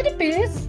Tipis.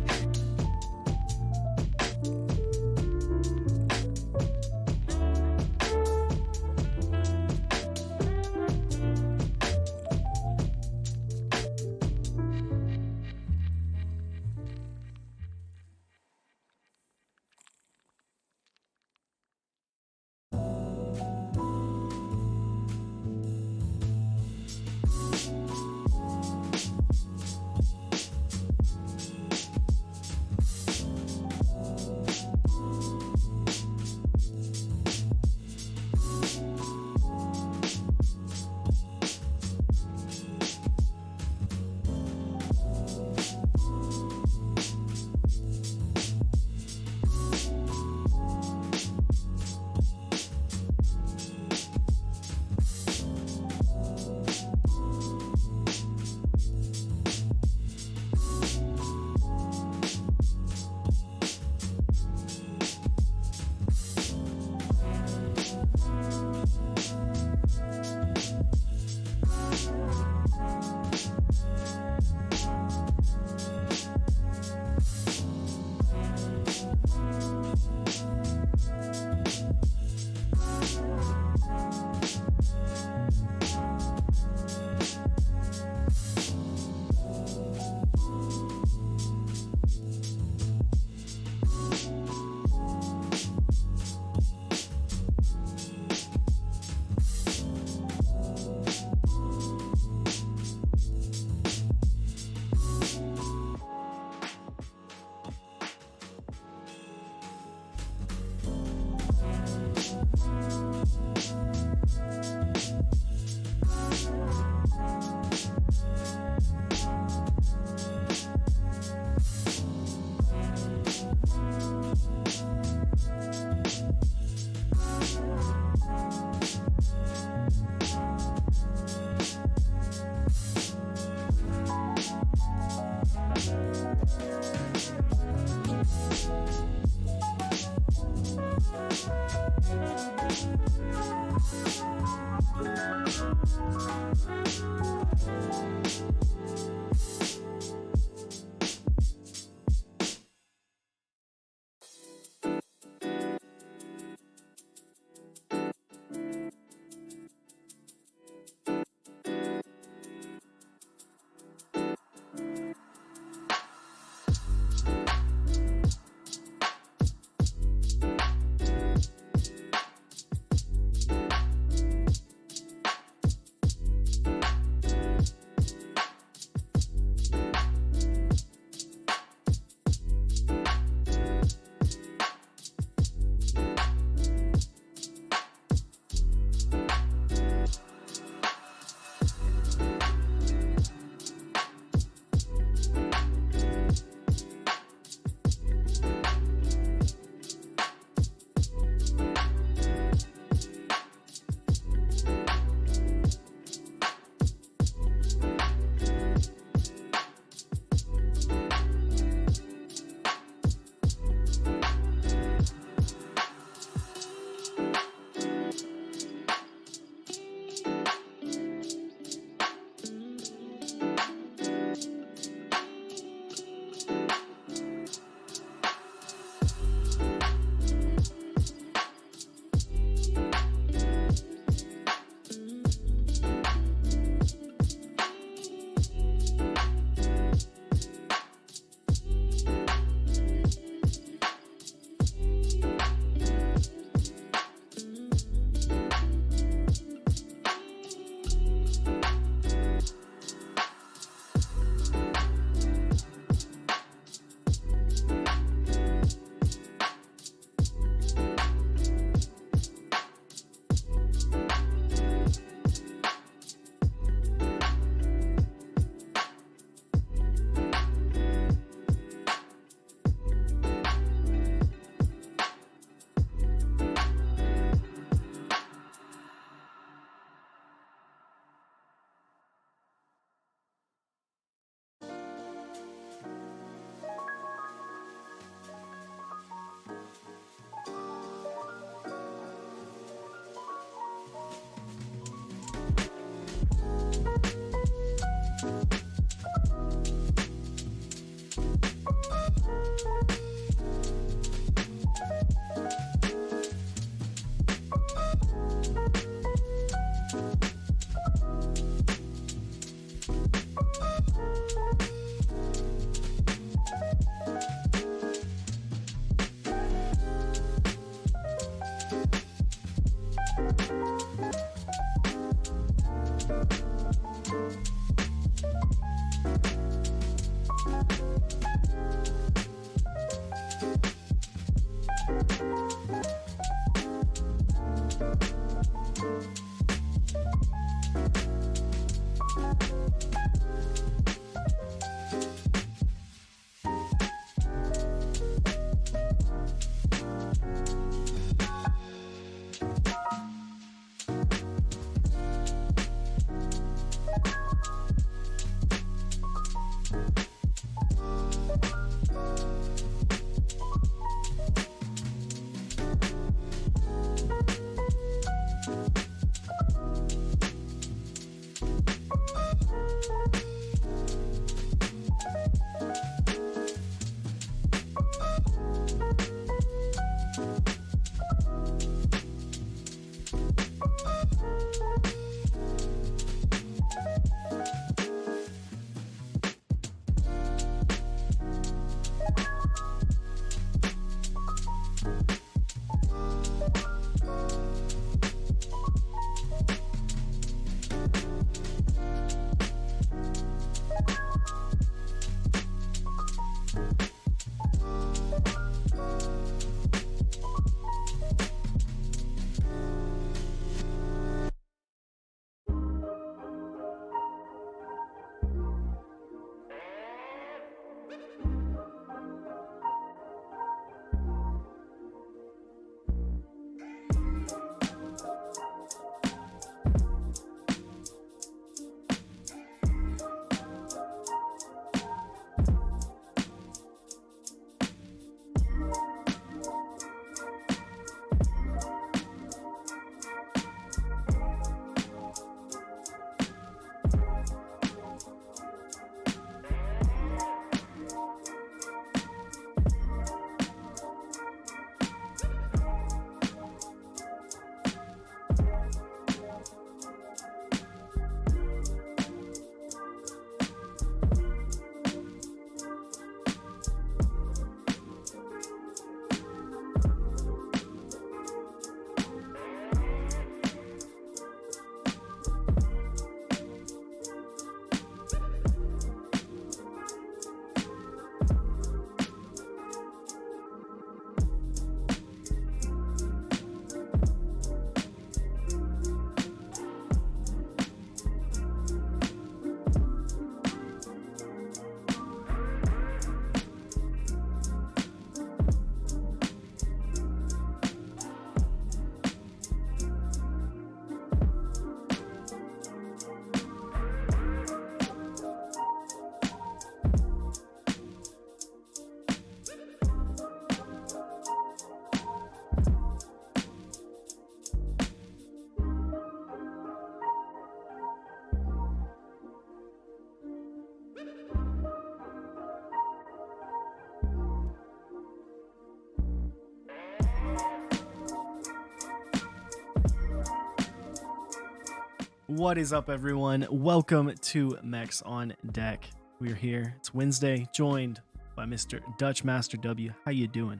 What is up, everyone? Welcome to Mechs on Deck. We're here. It's Wednesday, joined by Mr. Dutchmaster W. How you doing?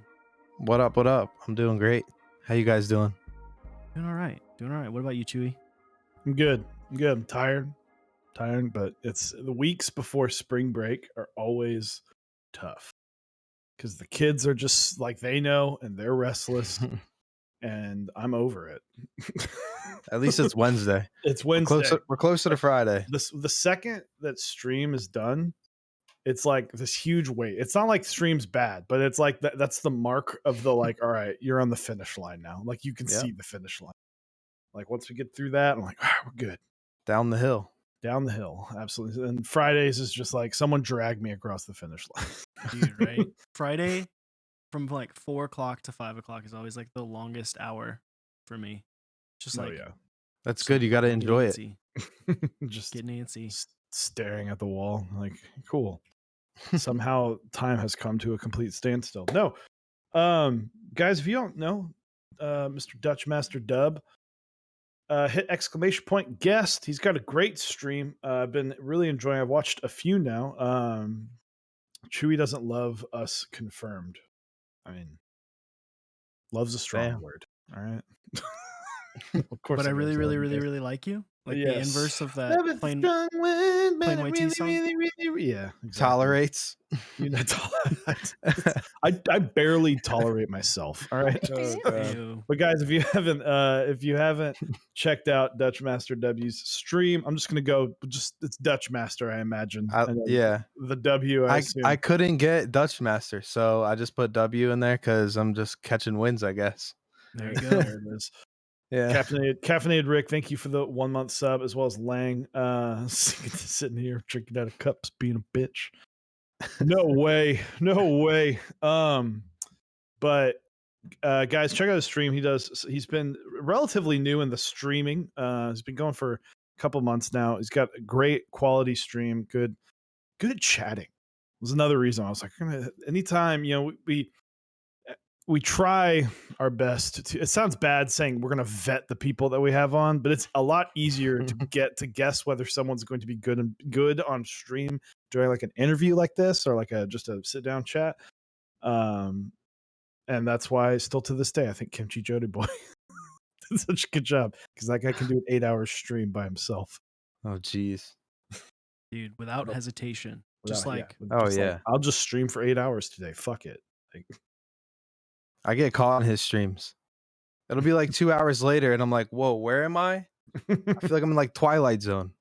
What up? What up? I'm doing great. How you guys doing? Doing all right. Doing all right. What about you, Chewy? I'm good. I'm tired, but it's the weeks before spring break are always tough because the kids are just like they know and they're restless, and I'm over it. At least it's Wednesday. It's We're Wednesday. closer to Friday. The second that stream is done, it's like this huge weight. It's not like stream's bad, but it's like that's the mark of the like, all right, you're on the finish line now. Like you can Yep. see the finish line. Like once we get through that, I'm like, all right, we're good. Down the hill. Down the hill, absolutely. And Fridays is just like someone dragged me across the finish line. Dude, right? Friday from like 4 o'clock to 5 o'clock is always like the longest hour for me. Just like, yeah, That's good. You got to enjoy it. just get antsy. staring at the wall. Like, cool. Somehow time has come to a complete standstill. No, guys, if you don't know, Mr. Dutchmaster Dub, hit exclamation point guest. He's got a great stream. I've been really enjoying. I've watched a few now. Chewy doesn't love us confirmed. I mean, love's a strong Damn. word. All right. Of course, But I really like you. Like the inverse of that plain white tea song. Yeah, exactly. Tolerates. You know, I barely tolerate myself. All right. Ew. But guys, if you haven't checked out Dutchmaster W's stream, I'm just gonna go. It's Dutchmaster, I imagine. Yeah. The W. I couldn't get Dutchmaster, so I just put W in there because I'm just catching wins, I guess. There you go. There it is. Yeah. Caffeinated Rick, thank you for the 1 month sub, as well as Lang, sitting here drinking out of cups, being a bitch. No way. But guys, check out his stream. He's been relatively new in the streaming. He's been going for a couple months now. He's got a great quality stream, good at chatting. Was another reason I was like, anytime, we try our best to, it sounds bad saying we're going to vet the people that we have on, but it's a lot easier to get to guess whether someone's going to be good on stream during like an interview like this or like just a sit down chat. And that's why still to this day, I think Kimchi Jody Boy did such a good job because that guy can do an 8-hour stream by himself. Oh, geez. Dude, without hesitation. I'll just stream for 8 hours today. Fuck it. Like, I get caught on his streams. It'll be like 2 hours later, and I'm like, whoa, where am I? I feel like I'm in like Twilight Zone.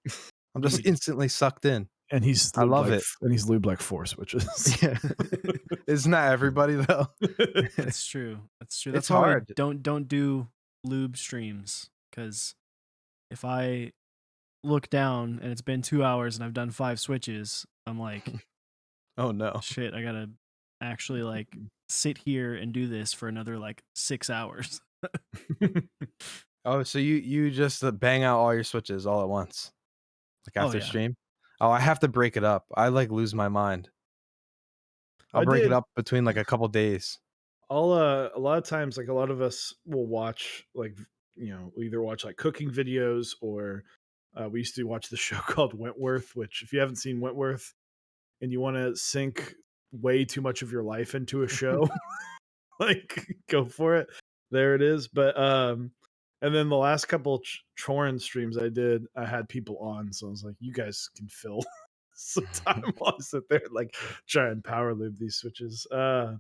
I'm just instantly sucked in. And I love it. And he's lubed like 4 switches. Yeah. Isn't that everybody though? That's true. That's It's why hard. Don't do lube streams, because if I look down and it's been 2 hours and I've done 5 switches, I'm like, oh no, shit, I gotta actually like sit here and do this for another like 6 hours. Oh, so you just bang out all your switches all at once, like after stream? Oh, I have to break it up. I like lose my mind. I'll break it up between like a couple days. A lot of times, like a lot of us will watch like, we either watch like cooking videos or we used to watch the show called Wentworth, which if you haven't seen Wentworth and you want to sink way too much of your life into a show, like go for it. There it is. But and then the last couple Chorin streams I did, I had people on, so I was like, you guys can fill some time while I sit there like try and power lube these switches. But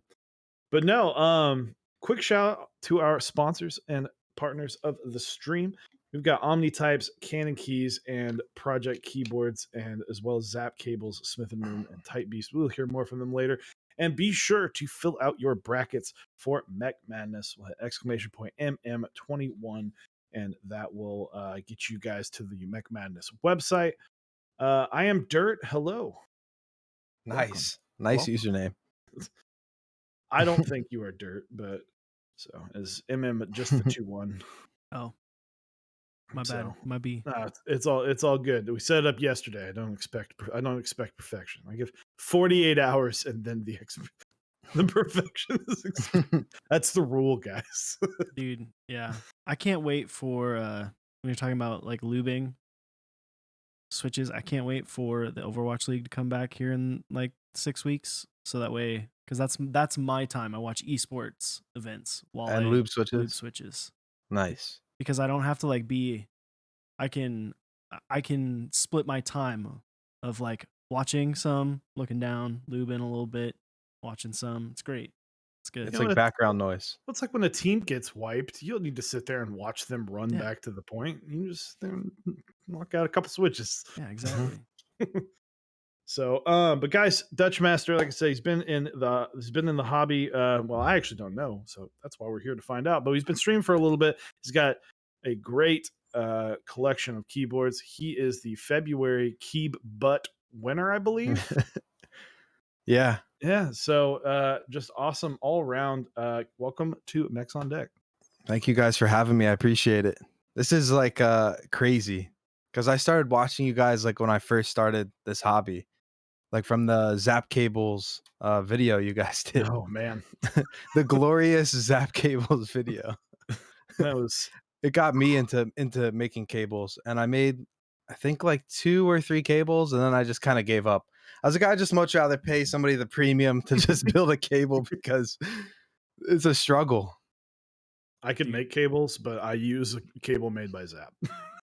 no, quick shout out to our sponsors and partners of the stream. We've got OmniTypes, Canon keys, and Project keyboards, and as well as Zap cables, Smith & Moon, and Type Beast. We'll hear more from them later. And be sure to fill out your brackets for Mech Madness. We'll hit exclamation point MM21, and that will get you guys to the Mech Madness website. I am Dirt. Hello. Nice username. I don't think you are Dirt, but so is MM just the 2-1. Oh, my bad. My B. No, it's all good. We set it up yesterday. I don't expect perfection. I give 48 hours and then the perfection is that's the rule, guys. Dude, yeah. I can't wait for when you're talking about like lubing. switches. I can't wait for the Overwatch League to come back here in like 6 weeks, so that way, because that's my time. I watch esports events while And I lube lube switches. switches Nice. because I don't have to like be. I can I can split my time of like watching some, looking down, lubing a little bit, watching some. It's great. It's good. It's You know, like background noise. it's like when a team gets wiped, you don't need to sit there and watch them run Yeah. back to the point. You just sit there and knock out a couple switches. Yeah, exactly. So, but guys, Dutchmaster, like I say, he's been in the hobby. Well, I actually don't know, so that's why we're here to find out. But he's been streaming for a little bit. He's got a great collection of keyboards. He is the February Keeb Butt winner, I believe. Yeah. Yeah. So, just awesome all around. Welcome to Mechs on Deck. Thank you guys for having me. I appreciate it. This is like crazy because I started watching you guys like when I first started this hobby, like from the Zap Cables video you guys did. Oh man, The glorious Zap Cables video. that was It got me into making cables, and I made I think like 2 or 3 cables, and then I just kind of gave up. I was like, I just much rather pay somebody the premium to just build a cable because it's a struggle. I can make cables, but I use a cable made by Zap.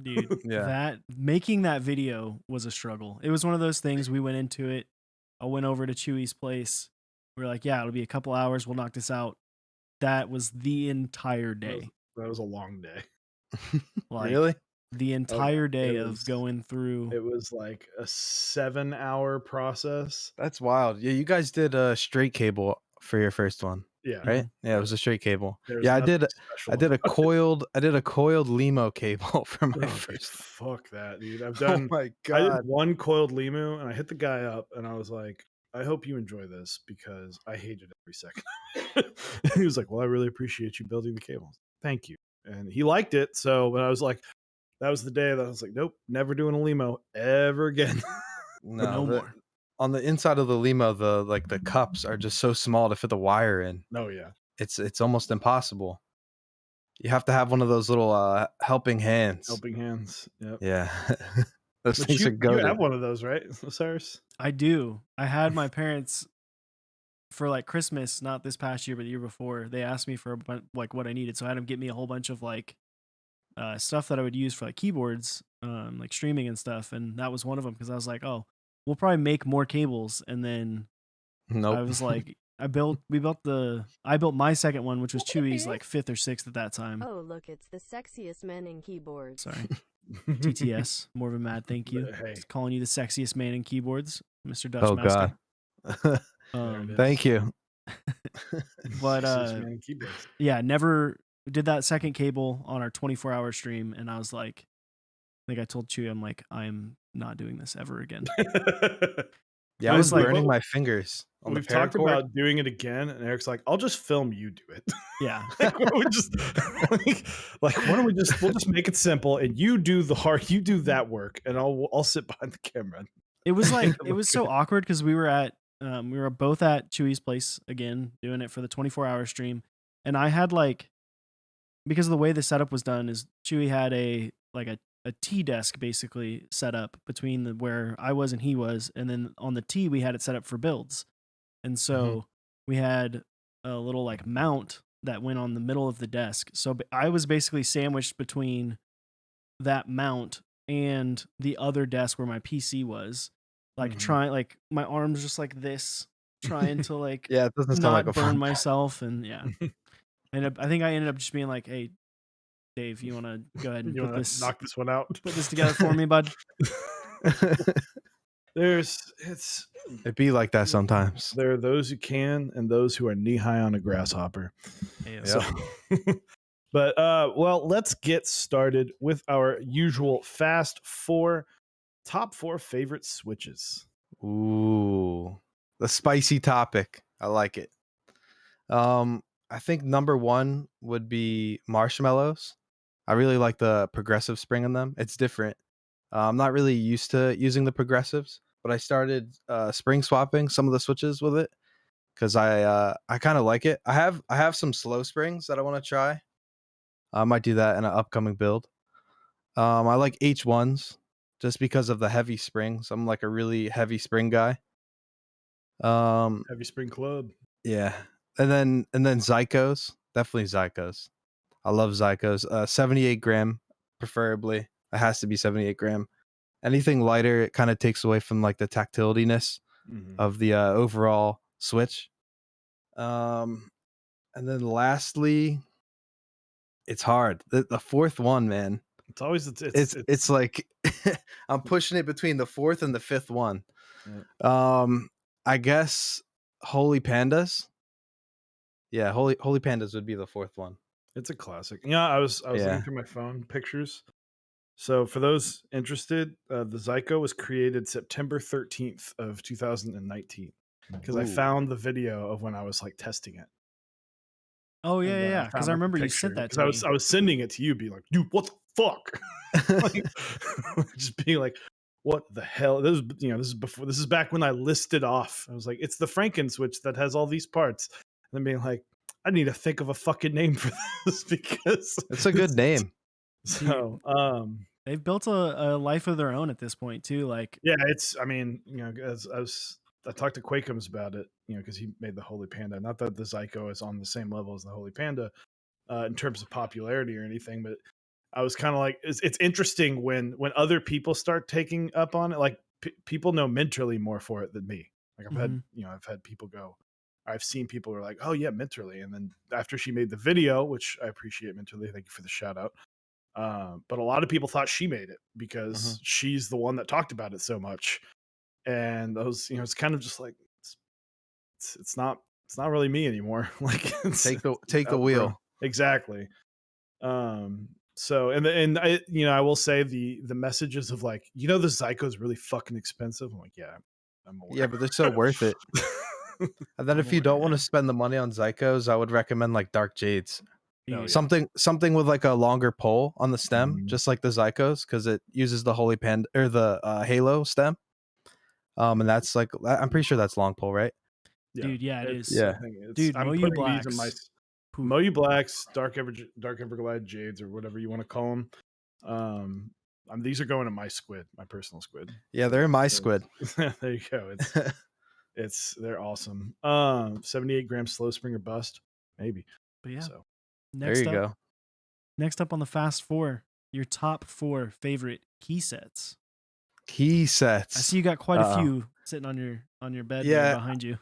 Dude, Yeah. that making that video was a struggle. It was one of those things we went into it. I went over to Chewy's place. We were like, yeah, it'll be a couple hours. We'll knock this out. That was the entire day. That was a long day. Like Really? the entire day It of was- going through. It was like a 7-hour process. That's wild. Yeah, you guys did a straight cable for your first one, Yeah. right? Yeah, it was a straight cable. There's Yeah, I nothing did special I did a about coiled limo cable for my it. Oh, dude, first. fuck that, dude. I've Oh done. my I did god. one coiled limu, and I hit the guy up, and I was like, "I hope you enjoy this because I hated every second." And he was like, "Well, I really appreciate you building the cables. Thank you." And he liked it. So, but I was like, that was the day that I was like, "Nope, never doing a limo ever again." No, No more. on the inside of the limo, the cups are just so small to fit the wire in. Oh yeah. It's almost impossible. You have to have one of those little helping hands. Helping hands. Yep. Yeah. Those But things are you goated. have one of those, right, Osiris? I do. I had my parents for like Christmas, not this past year, but the year before. They asked me for like what I needed, so I had them get me a whole bunch of like stuff that I would use for like keyboards, like streaming and stuff, and that was one of them because I was like, oh, we'll probably make more cables, and then Nope. I was like, I built my second one, which was Chewy's like 5th or 6th at that time. Oh, look, it's the sexiest man in keyboards. Sorry, TTS, more of a mad thank you. Hey. Just calling you the sexiest man in keyboards, Mr. Oh Dutchmaster. god. There it is. Thank you. But Sexiest man in keyboards. yeah, never did that second cable on our 24-hour stream, and I was like, I think I told Chewy, I'm like, I'm not doing this ever again. Yeah, I I was was like, burning well, my fingers on We've the talked paracord. about doing it again, and Eric's like, "I'll just film you do it." Yeah. Like, why don't we just like why don't we'll just make it simple, and you do the hard, you do that work, and I'll sit behind the camera. It was like it Look was so good. awkward because we were both at Chewy's place again doing it for the 24-hour stream, and I had like, because of the way the setup was done is Chewy had a T desk basically set up between where I was and he was, and then on the T we had it set up for builds, and so we had a little like mount that went on the middle of the desk. So I was basically sandwiched between that mount and the other desk where my PC was, like trying, like my arms just like this, trying to like Yeah, it doesn't sound not like a burn fun myself, and yeah. And I think I ended up just being like, "Hey, Dave, you want to go ahead and You put wanna this knock this one out? put this together for me, bud?" It'd be like that sometimes. There are those who can and those who are knee high on a grasshopper. Hey, So, but well, let's get started with our usual fast four, top 4 favorite switches. Ooh, the spicy topic. I like it. I think number 1 would be marshmallows. I really like the progressive spring in them. It's different. I'm not really used to using the progressives, but I started spring swapping some of the switches with it because I kind of like it. I have some slow springs that I want to try. I might do that in an upcoming build. I like H1s. just because of the heavy springs. I'm like a really heavy spring guy. Um, Heavy Spring Club. yeah, and then Zycos, definitely Zycos. I love Zycos. 78 gram, preferably. It has to be 78 gram. Anything lighter, it kind of takes away from like the tactilityness Mm-hmm. of the overall switch. And then lastly, it's hard. The fourth one, man. It's always It's like I'm pushing it between the fourth and the fifth one. yeah. I guess Holy Pandas. Yeah, Holy Pandas would be the fourth one. It's a classic. Yeah, I was looking Yeah. through my phone pictures. So for those interested, the Zyko was created September 13th of 2019 because I Ooh. found the video of when I was like testing it. Oh yeah, And yeah, I yeah. Because found I like a remember you picture sent that because to I me. was sending it to you, being like, dude, what the fuck? Like, just being like, what the hell? This is this is back when I listed off. I was like, it's the Franken switch that has all these parts. And then being like, I need to think of a fucking name for this because It's a good name. so They've built a life of their own at this point too. Like, yeah, it's I mean, as I talked to Quakeums about it, because he made the Holy Panda. Not that the Zyko is on the same level as the Holy Panda in terms of popularity or anything, but I was kind of like, it's interesting when other people start taking up on it. Like people know Mentorly more for it than me. Like I've had people go, I've seen people who are like, oh yeah, Mentorly, and then after she made the video, which I appreciate Mentorly, thank you for the shout out. But a lot of people thought she made it because she's the one that talked about it so much, and those, it's kind of just like it's not really me anymore. Like Take the outgrown. wheel. Exactly. So and I I will say the messages of like, the Zyko is really fucking expensive. I'm like, yeah, I'm aware. Yeah, but they're so worth it. And then I'm if you aware. don't want to spend the money on Zycos, I would recommend like Dark Jades. Oh, yeah. Something with like a longer pole on the stem, Mhm. just like the Zycos, because it uses the Holy Panda or the Halo stem. And that's like I'm pretty sure that's long pole, right? Yeah. dude, yeah, it It's, is. Yeah. I think it's, Dude, I'm Moyu putting these in my Blacks. Poof. Moyu Blacks, Dark Everglide Jades, or whatever you want to call them. These are going in my squid, my personal squid. Yeah, they're in my squid. There you go. They're awesome. 78 gram slow spring or bust, maybe. But yeah, So There you go. Next up on the Fast Four, your top 4 favorite key sets. Key sets. I see you got quite a few sitting on your bed there behind you.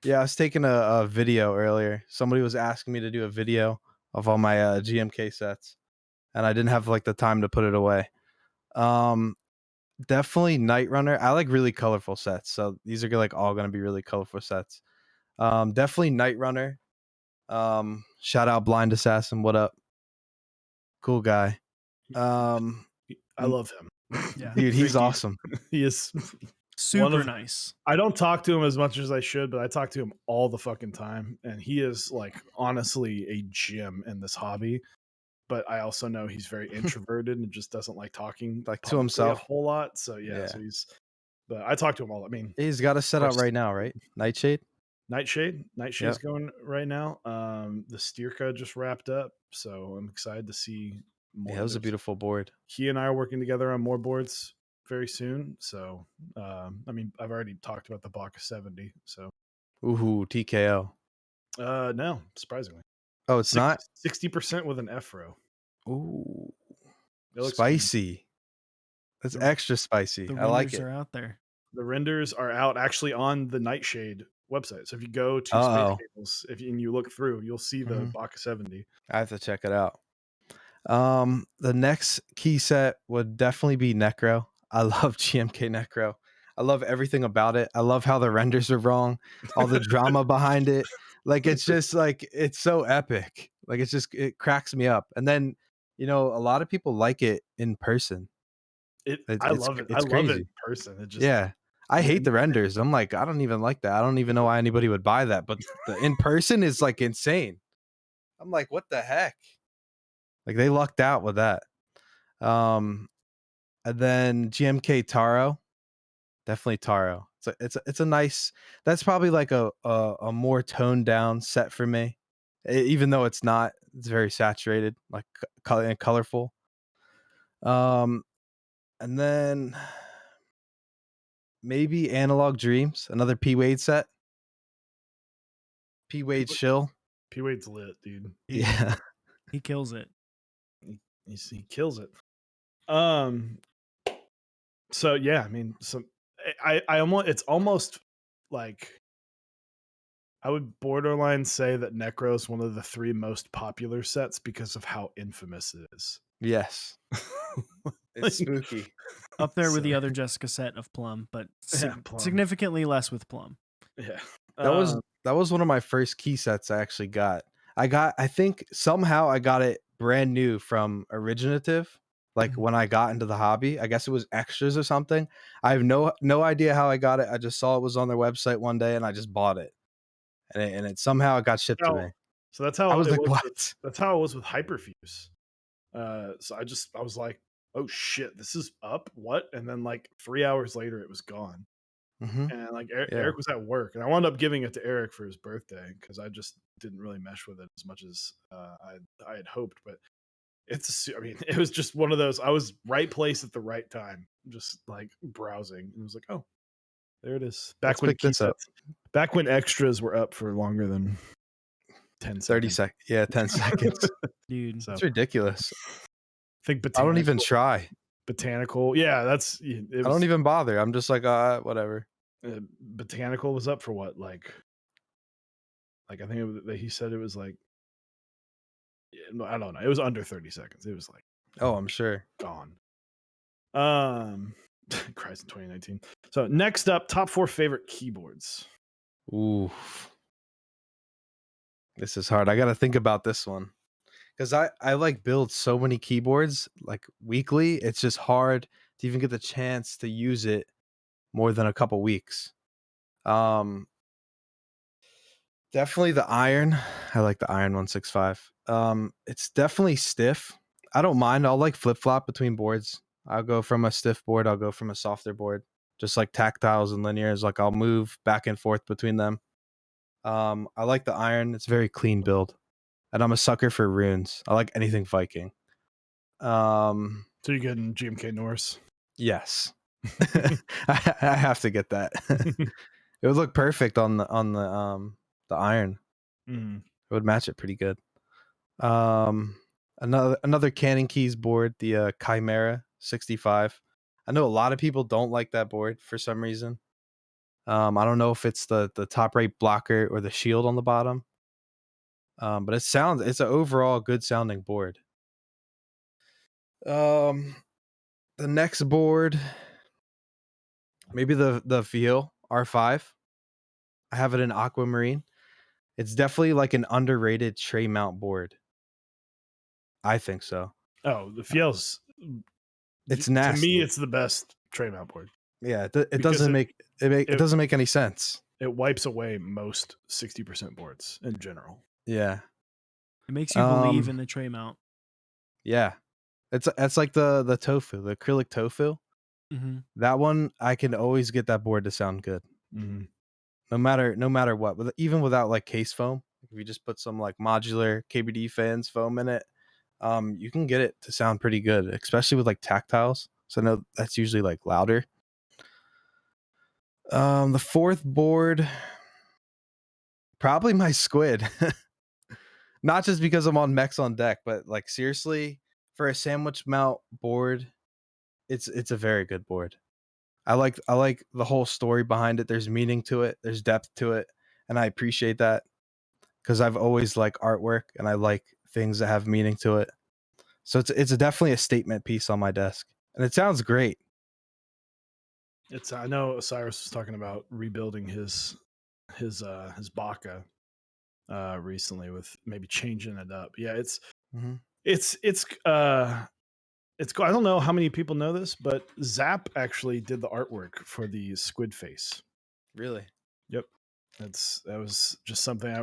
Yeah, I was taking a video earlier. Somebody was asking me to do a video of all my GMK sets, and I didn't have like the time to put it away. Definitely Night Runner. I like really colorful sets, so these are like all gonna be really colorful sets. Definitely Night Runner. Shout out Blind Assassin. What up? Cool guy. I love him. Yeah. Dude, he's awesome. He is Super nice. I don't talk to him as much as I should, but I talk to him all the fucking time, and he is like honestly a gem in this hobby. But I also know he's very introverted and just doesn't like talking Like to publicly himself. a whole lot. So yeah. So but I talk to him all. I mean, He's got a set out right now, right? Nightshade's Nightshade's going right now. The Steerka just wrapped up, so I'm excited to see more. Yeah, it was a beautiful board. He and I are working together on more boards very soon. So I mean, I've already talked about the Baka 70. So Ooh, TKO. no, surprisingly. Oh, it's not 60% with an F row. Ooh, It looks spicy. That's extra spicy. The I like renders it. are out there. The renders are out actually on the Nightshade website. So if you go to Space Cables, and you look through, you'll see the Baka 70. I have to check it out. The next key set would definitely be Necro. I love GMK Necro. I love everything about it. I love how the renders are wrong, all the drama behind it. Like it's just like it's so epic. Like it cracks me up. And then, a lot of people like it in person. I love it. It's I crazy. love it in person. It just Yeah. I hate the renders. I'm like, I don't even like that. I don't even know why anybody would buy that. But the in person is like insane. I'm like, what the heck? Like they lucked out with that. And then GMK Taro, definitely Taro. It's a nice. That's probably like a more toned down set for me, even though it's not. It's very saturated, like color and colorful. And then maybe Analog Dreams, another P Wade set. P Wade Shill. P Wade's lit, dude. Yeah. He kills it. He kills it. So yeah, I mean, I almost, it's almost like I would borderline say that Necro is one of the 3 most popular sets because of how infamous it is. Yes. It's spooky. Up there with the other Jessica set of Plum, but Plum. significantly less with Plum. Yeah. That was one of my first key sets I actually got. I think somehow I got it brand new from Originative. Like when I got into the hobby, I guess it was extras or something. I have no idea how I got it. I just saw it was on their website one day and I just bought it. And it somehow it got shipped to me. So that's how I was it like, was what? that's how it was with Hyperfuse. So I was like, oh shit, this is up. What? And then like 3 hours later it was gone. Mm-hmm. And like Yeah. Eric was at work, and I wound up giving it to Eric for his birthday because I just didn't really mesh with it as much as I had hoped. But I mean, it was just one of those. I was right place at the right time, just like browsing, and it was like, oh, there it is. Let's pick this up. Back when extras were up for longer than 10 30 seconds. seconds. Yeah, 10 seconds. Dude. So It's ridiculous. I think I don't even try. Botanical. Yeah, I don't even bother. I'm just like, whatever. Botanical was up for what? Like I think he said it was like, I don't know. It was under 30 seconds. It was like, Oh, I'm sure. gone. Christ, in 2019. So next up, top 4 favorite keyboards. Ooh. This is hard. I got to think about this one. Because I like build so many keyboards like weekly. It's just hard to even get the chance to use it more than a couple weeks. Definitely the iron. I like the iron 165. It's definitely stiff. I don't mind. I'll like flip flop between boards. I'll go from a stiff board. I'll go from a softer board. Just like tactiles and linears. Like I'll move back and forth between them. I like the iron. It's very clean build. And I'm a sucker for runes. I like anything Viking. So you're getting GMK Norse? Yes. I have to get that. It would look perfect on the iron. Mm. It would match it pretty good. Another Cannon Keys board, the Chimera 65. I know a lot of people don't like that board for some reason. I don't know if it's the top right blocker or the shield on the bottom. But it's an overall good sounding board. The next board, maybe the Veal R5. I have it in Aquamarine. It's definitely like an underrated tray mount board. I think so. Oh, the Fiel's. It's nasty. To me, it's the best tray mount board. Yeah, it doesn't make any sense. It wipes away most 60% boards in general. Yeah, it makes you believe in the tray mount. Yeah, it's like the tofu, the acrylic tofu. Mm-hmm. That one I can always get that board to sound good, no matter what. Even without like case foam, if you just put some like modular KBD fans foam in it, you can get it to sound pretty good, especially with like tactiles. So I know that's usually like louder. The fourth board, probably my squid. Not just because I'm on Mechs on deck, but like seriously, for a sandwich mount board, it's a very good board. I like the whole story behind it. There's meaning to it. There's depth to it, and I appreciate that because I've always liked artwork and I like things that have meaning to it. So it's definitely a statement piece on my desk, and it sounds great. I know Cyrus was talking about rebuilding his Baka recently with maybe changing it up. Yeah, it's I don't know how many people know this, but Zap actually did the artwork for the squid face. Really? Yep. That was just something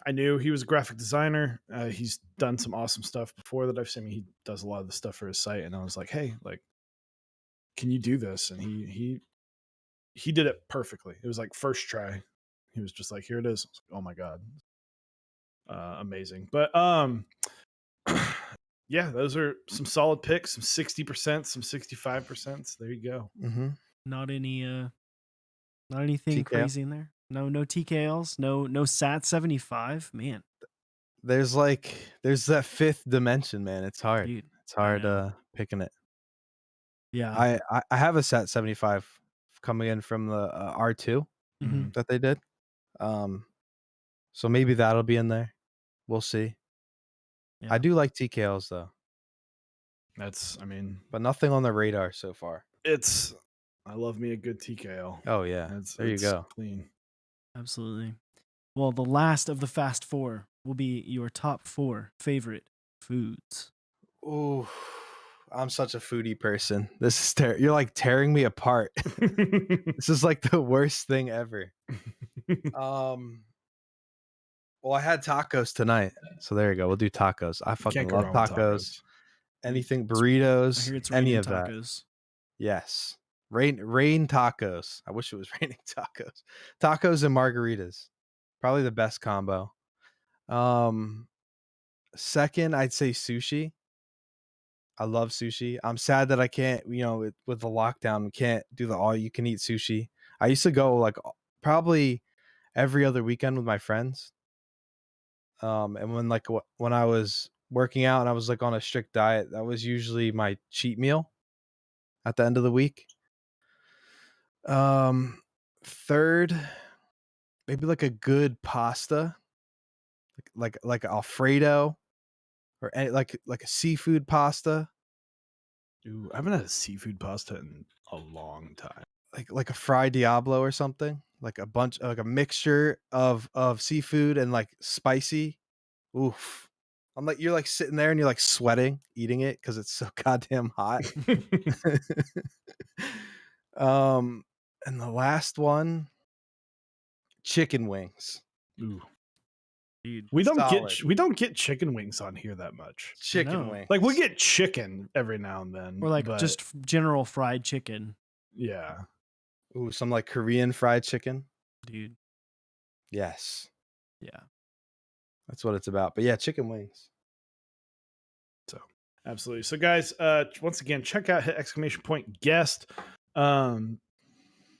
I knew he was a graphic designer. He's done some awesome stuff before that I've seen. He does a lot of the stuff for his site, and I was like, hey, like, can you do this? And he did it perfectly. It was like first try. He was just like, here it is. I was like, oh my God. Amazing. But Yeah, those are some solid picks. Some 60%, some 65%. There you go. Mm-hmm. Not any not anything TKO. crazy in there. No TKLs. No SAT 75. Man, There's that fifth dimension, man. It's hard. dude. It's I hard know. picking it. Yeah. I have a SAT 75 coming in from the R2 Mhm. that they did. So maybe that'll be in there. We'll see. Yeah. I do like TKLs though, That's, I mean, but nothing on the radar so far. I love me a good TKL. Oh yeah, there you go. Clean. Absolutely. Well, the last of the fast four will be your top 4 favorite foods. Ooh, I'm such a foodie person. This is you're like tearing me apart. This is like the worst thing ever. Well, I had tacos tonight, so there you go. We'll do tacos. I fucking Can't go love wrong with tacos. tacos. Anything I burritos, hear it's any raining of that. tacos. Yes, rain tacos. I wish it was raining tacos. Tacos and margaritas, probably the best combo. Second, I'd say sushi. I love sushi. I'm sad that I can't, with the lockdown, we can't do the all you can eat sushi. I used to go like probably every other weekend with my friends. And when I was working out and I was like on a strict diet, that was usually my cheat meal at the end of the week. Third, maybe like a good pasta, like Alfredo or like a seafood pasta. Ooh, I haven't had a seafood pasta in a long time. Like a fried Diablo or something, like a mixture of seafood and like spicy. Oof. You're like sitting there and you're like sweating eating it because it's so goddamn hot. um and the last one, chicken wings. Ooh. Dude, Solid. We don't get chicken wings on here that much. Chicken No. wings. Like we get chicken every now and then, or like but just general fried chicken, yeah. Ooh, some like Korean fried chicken. dude. Yes, Yeah. that's what it's about. But yeah, chicken wings. So absolutely. So guys, once again, check out !guest.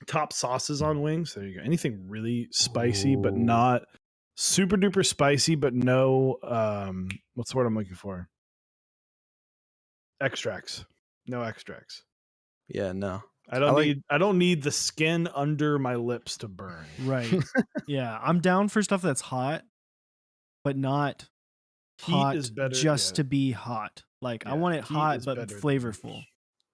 Top sauces on wings. There you go. Anything really spicy, but Ooh. not super duper spicy, but no what's the word I'm looking for? Extracts. No extracts. Yeah, no. I don't need the skin under my lips to burn. Right. Yeah, I'm down for stuff that's hot, but not Heat hot is better. just Yeah. to be hot. Like I Yeah, want it heat hot is but better than- flavorful.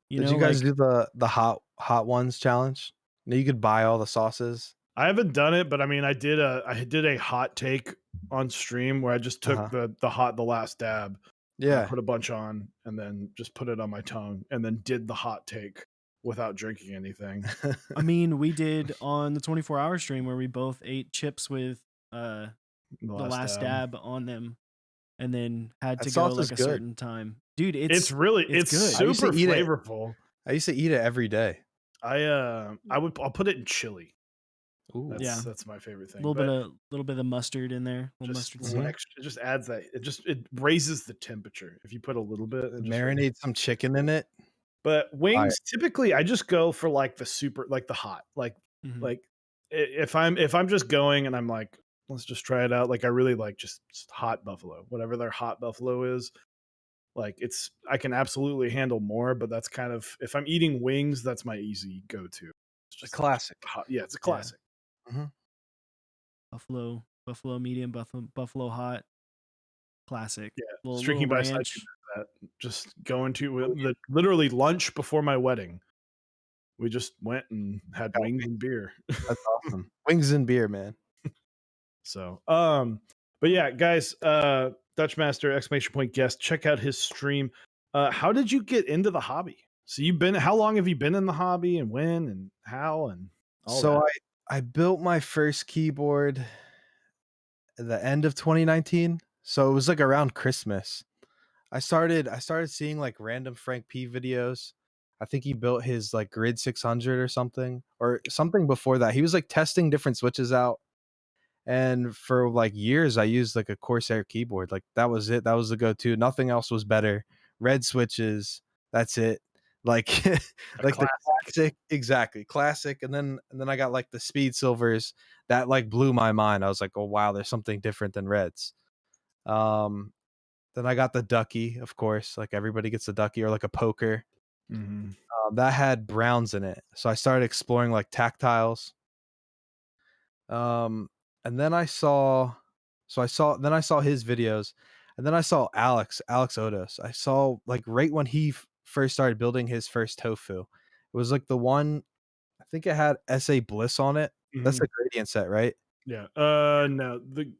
Did you guys do the hot ones challenge? You could buy all the sauces. I haven't done it, but I mean, I did a hot take on stream where I just took the last dab, Yeah. put a bunch on, and then just put it on my tongue, and then did the hot take without drinking anything. I mean, we did on the 24-hour stream where we both ate chips with the last dab on them, and then had That to sauce go is like a good. certain time. Dude, It's good. super flavorful. I used to eat it every day. I'll put it in chili. Ooh. That's my favorite thing. A little bit of the mustard in there, little mustard Just seed. extra, it just adds that. It raises the temperature if you put a little bit. Marinate some chicken in it. But wings, typically, I just go for like the super, like the hot, like if I'm just going and I'm like, let's just try it out. Like I really like just hot buffalo, whatever their hot buffalo is. Like I can absolutely handle more, but that's kind of, if I'm eating wings, that's my easy go-to. It's just a classic. Hot. Yeah, it's a classic. Yeah. Mm-hmm. Buffalo medium, buffalo hot, classic. Yeah, streaking by ranch. That just going to literally lunch before my wedding. We just went and had wings and beer. That's awesome. Wings and beer, man. So, but yeah, guys, Dutchmaster ! Guest, check out his stream. How did you get into the hobby? So how long have you been in the hobby, and when and how and all so that? I built my first keyboard at the end of 2019. So it was like around Christmas. I started seeing like random Frank P videos. I think he built his like Grid 600 or something before that. He was like testing different switches out. And for like years, I used like a Corsair keyboard. Like that was it. That was the go-to. Nothing else was better. Red switches. That's it. Like A like the classic. classic, exactly classic. And then I got like the speed silvers that like blew my mind. I was like, oh wow, there's something different than reds. Um, then I got the ducky, of course. Like everybody gets a ducky or like a poker. Mhm. That had browns in it. So I started exploring like tactiles. Um, and then I saw his videos, and then I saw Alex Odos. I saw like right when he first started building his first tofu. It was like the one I think it had SA Bliss on it. That's the Mhm. gradient set, right? Yeah. No, because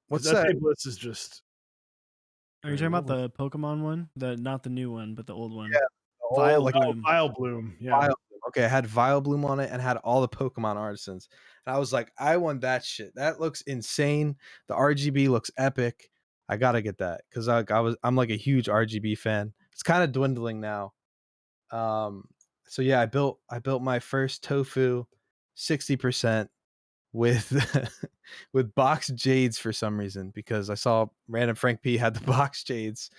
What's SA that? Bliss is just Are you wait, talking what about was the Pokemon one? Not the new one, but the old Yeah, one. all like Bloom. Vile Bloom, yeah. Vileplume. Okay, it had Vileplume on it and had all the Pokemon artisans. And I was like, I want that shit. That looks insane. The RGB looks epic. I gotta get that because I'm like a huge RGB fan. It's kind of dwindling now. Um, so yeah, I built my first tofu 60% with with box jades for some reason because I saw random Frank P had the box jades.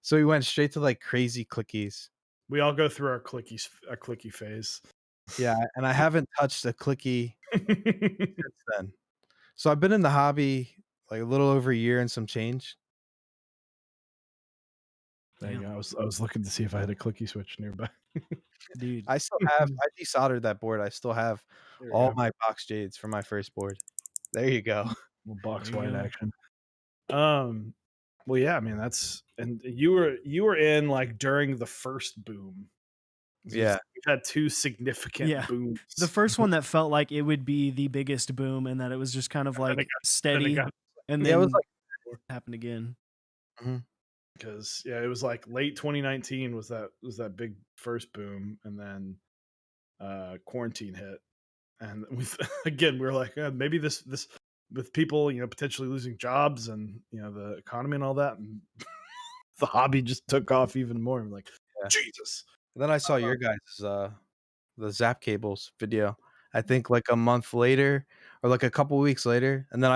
So we went straight to like crazy clickies. We all go through our clicky phase. Yeah, and I haven't touched a clicky since then. So I've been in the hobby like a little over a year and some change. There you Damn, go. I was looking to see if I had a clicky switch nearby. dude. I still have I desoldered that board. I still have There we all go. my box jades from my first board. There you go. Little There box you wide go. action. Well, yeah, I mean that's and you were in like during the first boom. Yeah. We've had two significant Yeah. The booms, first one that felt like it would be the biggest boom and that it was just kind of and then like it steady got and Yeah, it was then like happened again. mhm, because yeah, it was like late 2019 was that big first boom, and then quarantine hit, and we again we were like maybe this with people potentially losing jobs and the economy and all that, and the hobby just took off even more. I'm like, yeah. Jesus. And then I saw your guys' the Zap Cables video. I think like a month later or like a couple weeks later, and then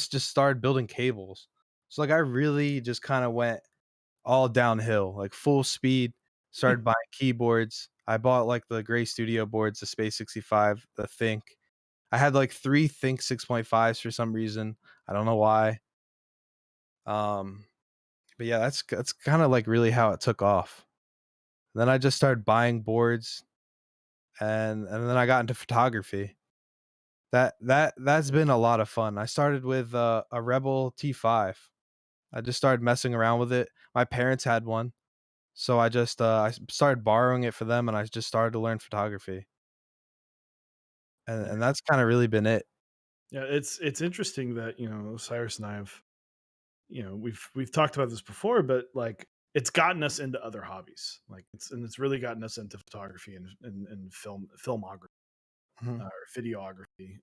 just started building cables. So like I really just kind of went all downhill, like full speed. Started buying keyboards. I bought like the Gray Studio boards, the Space 65, the Think. I had like 3 Think 6.5s for some reason. I don't know why. Um, but yeah, that's kind of like really how it took off. Then I just started buying boards and then I got into photography. That's been a lot of fun. I started with a Rebel T5. I just started messing around with it. My parents had one. So I started borrowing it for them, and I just started to learn photography, and that's kinda really been it. Yeah, it's interesting that Cyrus and I have we've talked about this before, but like it's gotten us into other hobbies, like it's really gotten us into photography and filmography Mhm, or videography,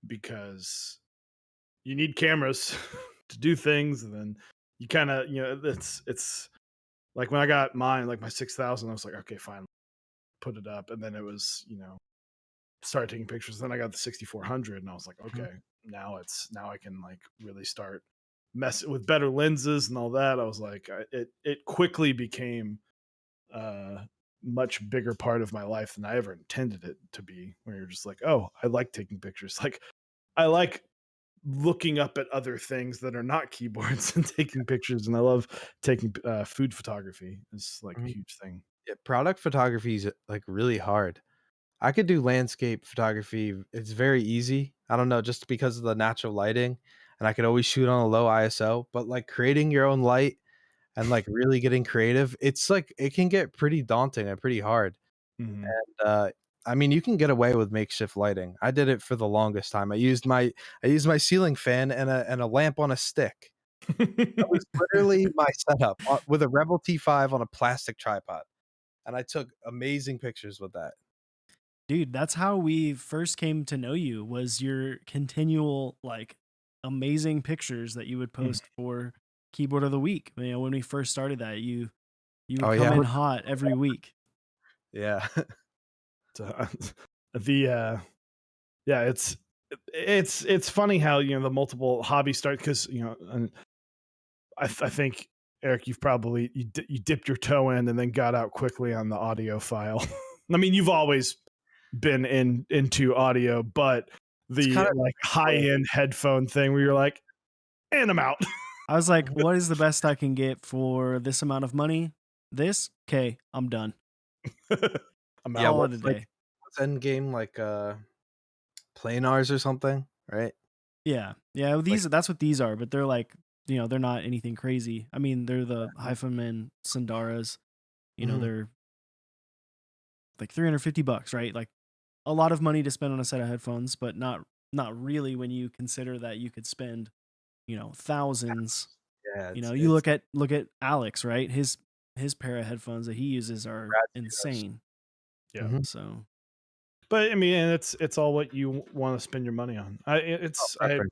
because you need cameras to do things, and then you kind of it's like when I got mine, like my 6,000, I was like, okay, fine, put it up, and then it was started taking pictures. Then I got the 6400, and I was like, mhm, okay, now I can like really start messing with better lenses and all that. I was like, it quickly became a much bigger part of my life than I ever intended it to be. Where you're just like, oh, I like taking pictures. Like I like looking up at other things that are not keyboards and taking pictures, and I love taking food photography. It's like a mhm. huge thing. Yeah, product photography is, like, really hard. I could do landscape photography, it's very easy. I don't know, just because of the natural lighting, and I could always shoot on a low ISO, but, like, creating your own light and, like, really getting creative, it's, like it can get pretty daunting and pretty hard. Mhm. And, I mean, you can get away with makeshift lighting. I did it for the longest time. I used my ceiling fan and a lamp on a stick. That was literally my setup, with a Rebel T5 on a plastic tripod, and I took amazing pictures with that. Dude, that's how we first came to know you was your continual like amazing pictures that you would Mhm. post for keyboard of the week. You know, when we first started that, you would Oh, come yeah. in hot every week. Yeah. So, the yeah, it's funny how the multiple hobbies start because and I think Eric, you've probably you dipped your toe in and then got out quickly on the audio file. I mean, you've always been into audio, but It's the kind of like high end headphone thing where you're like, and I'm out. I was like, what is the best I can get for this amount of money? This? Okay, I'm done. I'm yeah. out. Call it a What's day. what's end game like? Planars or something, right? Yeah. Yeah. Well, Like, that's what these are, but they're like, they're not anything crazy. I mean, they're the Hyphaman Sundaras, mhm. they're like $350, right? Like a lot of money to spend on a set of headphones, but not really when you consider that you could spend, thousands. Yeah, You it's look at Alex, right? His pair of headphones that he uses are Rat's. insane. Yeah. Mhm. So, But I mean, and it's all what you want to spend your money on. Oh, preference.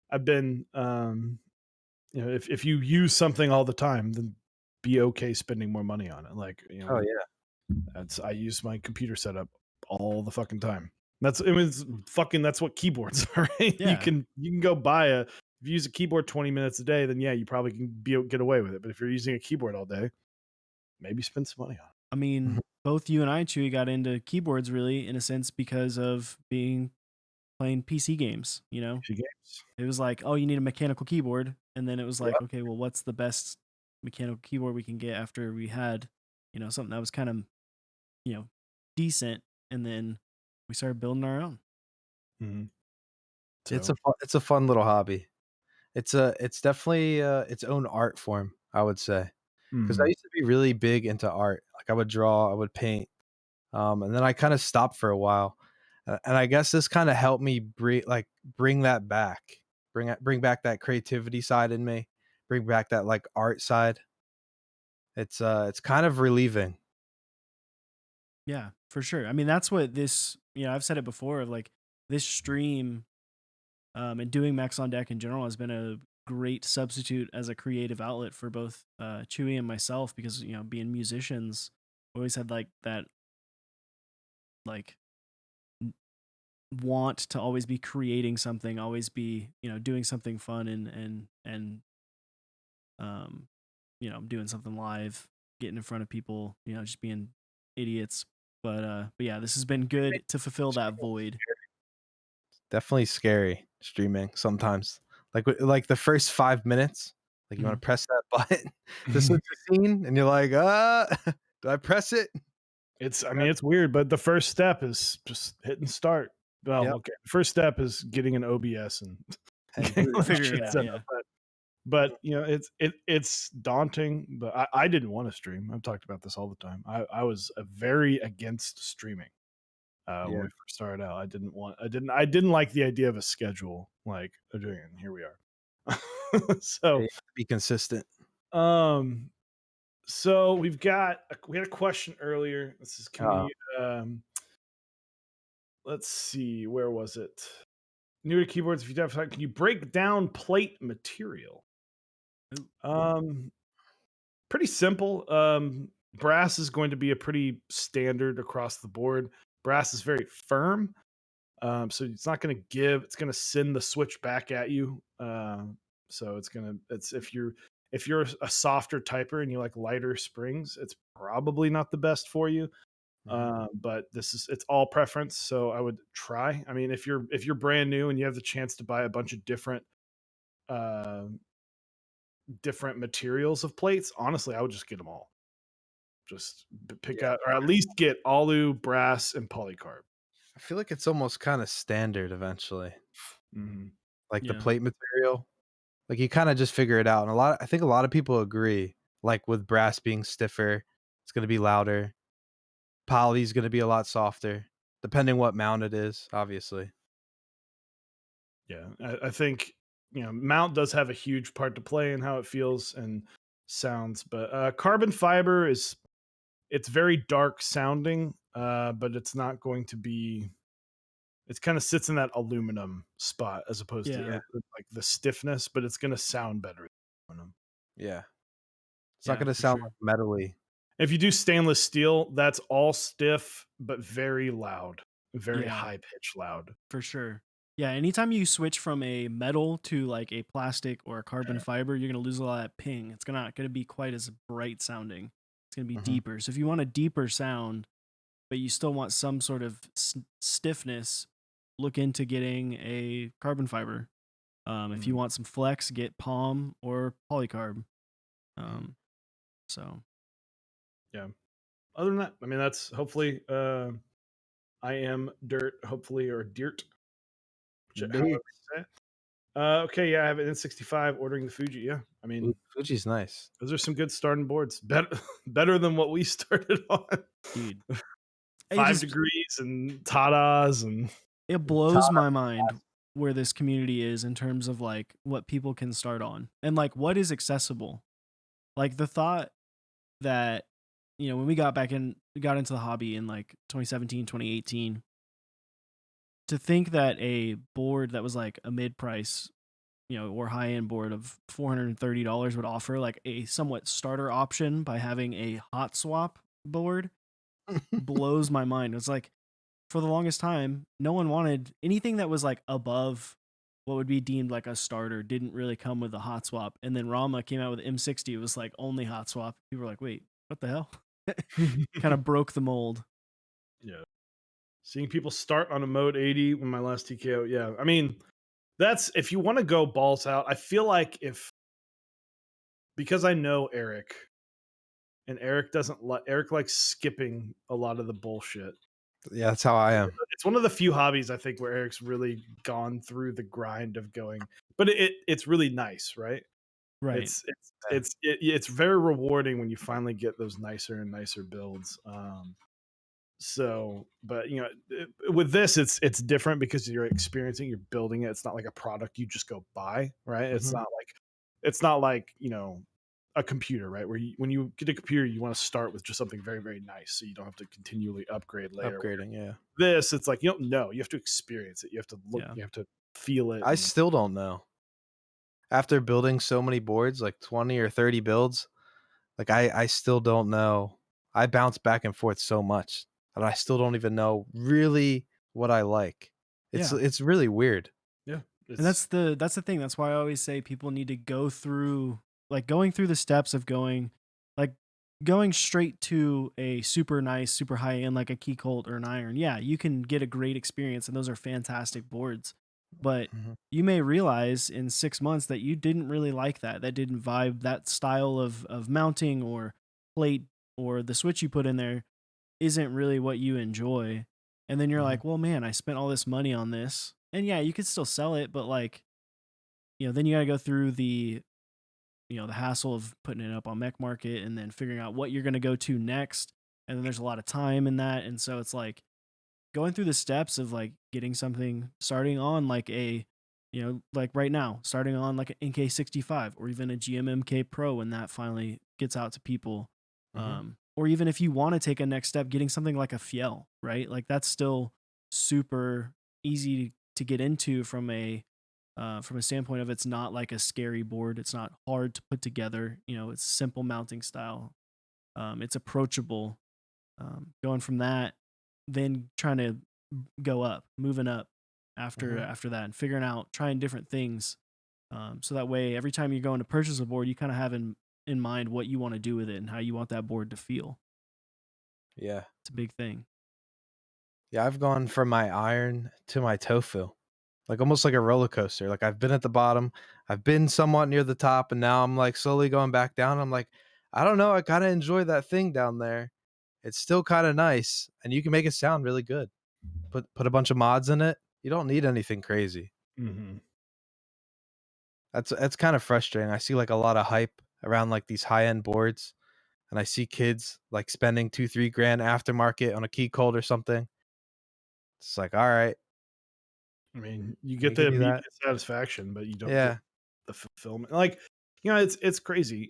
I've been if you use something all the time, then be okay spending more money on it. Like Oh yeah. I use my computer setup all the fucking time. It's fucking that's what keyboards are. Right? yeah. You can go buy if you use a keyboard 20 minutes a day, then yeah, you probably can get away with it. But if you're using a keyboard all day, maybe spend some money on it. I mean, Mhm. both you and I, Chewy, got into keyboards really in a sense because of playing PC games. Few games. It was like, oh, you need a mechanical keyboard, and then it was like, Yep. okay, well, what's the best mechanical keyboard we can get after we had, something that was kind of, you know, decent, and then we started building our own. Mhm. It's So it's a fun little hobby. It's definitely its own art form, I would say. Because I mhm. used to be really big into art. Like I would draw, I would paint, and then I kind of stopped for a while. And I guess this kind of helped me bring that back, bring back that creativity side in me, bring back that like art side. It's kind of relieving. Yeah, for sure. I mean, that's what this, I've said it before of like this stream, and doing Max on Deck in general has been a great substitute as a creative outlet for both Chewy and myself because, being musicians, we always had like that, like, want to always be creating something, always be, doing something fun and um, doing something live, getting in front of people, just being idiots. But yeah, this has been good to fulfill that void. Definitely scary streaming sometimes. Like the first 5 minutes, like you wanna Mhm. press that button to switch the scene, and you're like, do I press it?" I mean, it's weird, but the first step is just hitting start. Well, Yep, okay. First step is getting an OBS and and getting boot all it the up. Figuring shit it Yeah. out, set yeah. up. But it's daunting. But I didn't want to stream. I've talked about this all the time. I was very against streaming when Yeah. we first started out. I didn't like the idea of a schedule like doing it. And here we are. Yeah, So you have to be consistent. um so we had a question earlier. This is can Uh, you let's see, where was it? Newer keyboards, if you have time, can you break down plate material? Ooh. Um, Pretty simple. Brass is going to be a pretty standard across the board. Brass is very firm, so it's not going to give. It's going to send the switch back at you. So it's gonna. It's if you're a softer typer and you like lighter springs, it's probably not the best for you. mhm. But it's all preference. So I would try. I mean, if you're brand new and you have the chance to buy a bunch of uh, different materials of plates, honestly, I would just get them all. Just pick Yeah. out, or at least get alu, brass, and polycarb. I feel like it's almost kinda standard eventually, Mhm. like the Yeah. plate material. Like, you kinda just figure it out, and I think a lot of people agree, like, with brass being stiffer, it's gonna be louder, poly's gonna be a lot softer, depending what mount it is, obviously. Yeah, I think mount does have a huge part to play in how it feels and sounds. But carbon fiber it's very dark sounding, but it's not going to be. It kind of sits in that aluminum spot as opposed to Yeah. Yeah, like the stiffness, but it's going to sound better. Than aluminum. yeah. It's not Yeah, gonna for sound sure. like metally. If you do stainless steel, that's all stiff but very loud, very Yeah, high pitch loud. for sure. Yeah, anytime you switch from a metal to like a plastic or a carbon fiber, you're gonna lose a lot of that ping. It's not gonna be quite as bright sounding. It's gonna be Hmm. deeper. So if you want a deeper sound, but you still want some sort of stiffness, look into getting a carbon fiber. If you want some flex, get palm or polycarb. So Yeah. Other than that, I mean, that's hopefully I am dirt, hopefully, or dirt, however Dude. you say it. Okay, yeah, I have an N65 ordering the Fuji. Yeah, I Ooh, mean, Fuji's nice. those are some good starting boards. Better, better than what we started on. dude, it 5 degrees and tadas and it blows my mind where this community is in terms of like what people can start on and like what is accessible. Like the thought that when we got into the hobby in like 2017, 2018, to think that a board that was like a mid price, or high end board of $430 would offer like a somewhat starter option by having a hot swap board blows my mind. It's like for the longest time, no one wanted anything that was like above what would be deemed like a starter, didn't really come with a hot swap. And then Rama came out with M60, it was like only hot swap. People were like, wait, what the hell? Kind of broke the mold. yeah. Seeing people start on a mode 80 when my last TKO. Yeah, I mean, that's if you want to go balls out. I feel like because I know Eric, and Eric doesn't like Eric likes skipping a lot of the bullshit. Yeah, that's how I am. It's one of the few hobbies I think where Eric's really gone through the grind of going, but it's really nice, right? Right. It's very rewarding when you finally get those nicer and nicer builds. So, but with this, it's different because you're experiencing, you're building it. It's not like a product you just go buy, right? Mhm. It's not like a computer, right? Where when you get a computer, you want to start with just something very, very nice, so you don't have to continually upgrade later. Upgrading, yeah. This, it's like you don't know. You have to experience it. You have to look. Yeah. You have to feel it. I And, still don't know. After building so many boards, like 20 or 30 builds, like I still don't know. I bounce back and forth so much that I still don't even know really what I like. Yeah. It's really weird. yeah, And that's the thing. That's why I always say people need to go through going through the steps of like going straight to a super nice, super high end like a Key Colt or an Iron. Yeah, you can get a great experience and those are fantastic boards. But Mhm. you may realize in 6 months that you didn't really like that. That didn't vibe, that style of mounting or plate or the switch you put in there isn't really what you enjoy. And then you're Mhm. like, well, man, I spent all this money on this. And yeah, you could still sell it, but like, then you got to go through the hassle of putting it up on Mech Market and then figuring out what you're going to go to next. And then there's a lot of time in that. And so it's like going through the steps of like getting something starting on like like right now, starting on like an NK65 or even a GMMK Pro when that finally gets out to people. Mhm. Or even if you want to take a next step, getting something like a Fiel, right? Like that's still super easy to get into from a standpoint of it's not like a scary board. It's not hard to put together. It's simple mounting style. It's approachable. Going from that, then trying to go up, moving up Mhm. after that, and figuring out trying different things. So that way, every time you're going to purchase a board, you kind of have in mind what you want to do with it and how you want that board to feel. Yeah. It's a big thing. Yeah, I've gone from my iron to my tofu. Like almost like a roller coaster. Like I've been at the bottom, I've been somewhat near the top, and now I'm like slowly going back down. I'm like, I don't know, I kind of enjoy that thing down there. It's still kind of nice, and you can make it sound really good. Put a bunch of mods in it. You don't need anything crazy. mm-hmm. That's kind of frustrating. I see like a lot of hype around like these high end boards, and I see kids like spending 2-3 grand aftermarket on a key cold or something. It's like, all right, I mean, you can get you the give me immediate that? satisfaction, but you don't get Yeah. the fulfillment. Like, it's crazy.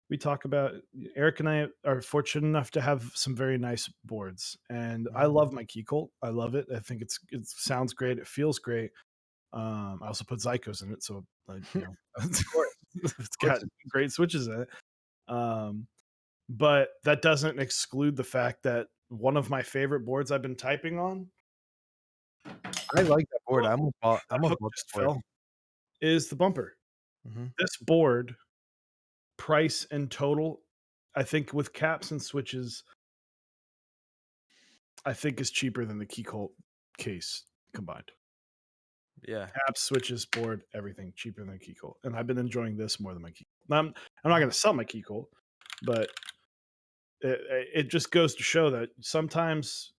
We talk about Eric and I are fortunate enough to have some very nice boards, and I Mhm. love my Key Colt. I love it. I think it sounds great. It feels great. I also put Zycos in it, so Of course, it's of course. got great switches in it. Um, but that doesn't exclude the fact that one of my favorite boards I've been typing on I like that board. Well, I that almost hook bought just that board. fell. Is the bumper. Mhm. This board, price and total, I think with caps and switches, I think is cheaper than the Keycolt case combined. Yeah. Caps, switches, board, everything cheaper than Keycolt. And I've been enjoying this more than my Keycolt. Now, I'm not going to sell my Keycolt, but it just goes to show that sometimes,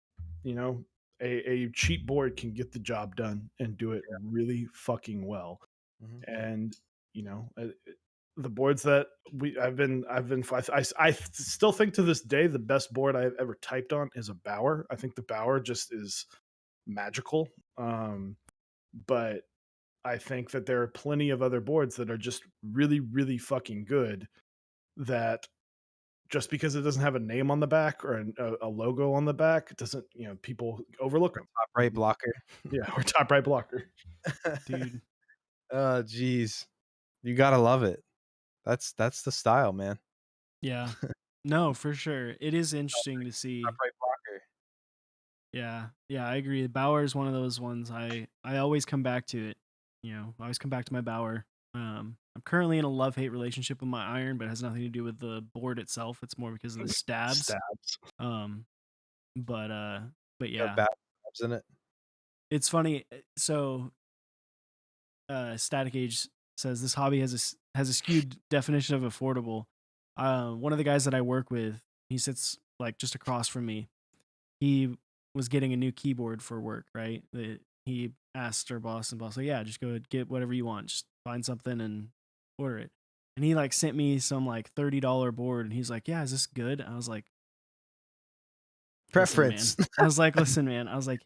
you know, a cheap board can get the job done and do it really fucking well. Mhm. And you know, the boards that I still think to this day the best board I've ever typed on is a Bauer. I think the Bauer just is magical. But I think that there are plenty of other boards that are just really, really fucking good that just because it doesn't have a name on the back or a logo on the back, it doesn't, people overlook them. Top right blocker. Yeah, or top right blocker. Dude. Oh, geez. You gotta love it. That's the style, man. Yeah. No, for sure. It is interesting to Top see. right blocker. Yeah. Yeah, I agree. Bauer is one of those ones I always come back to it. I always come back to my Bauer. I'm currently in a love-hate relationship with my iron, but it has nothing to do with the board itself. It's more because of the stabs. Stabs. Um, but You got yeah, bad stabs in it. it's funny. So, Static Age says this hobby has a skewed definition of affordable. One of the guys that I work with, he sits like just across from me. He was getting a new keyboard for work, right? He asked our boss, and boss like, yeah, just go get whatever you want, just find something and order it. And he like sent me some like $30 board, and he's like, yeah, is this good? I was like, listen, man. Preference. I was like, listen, man. I was like,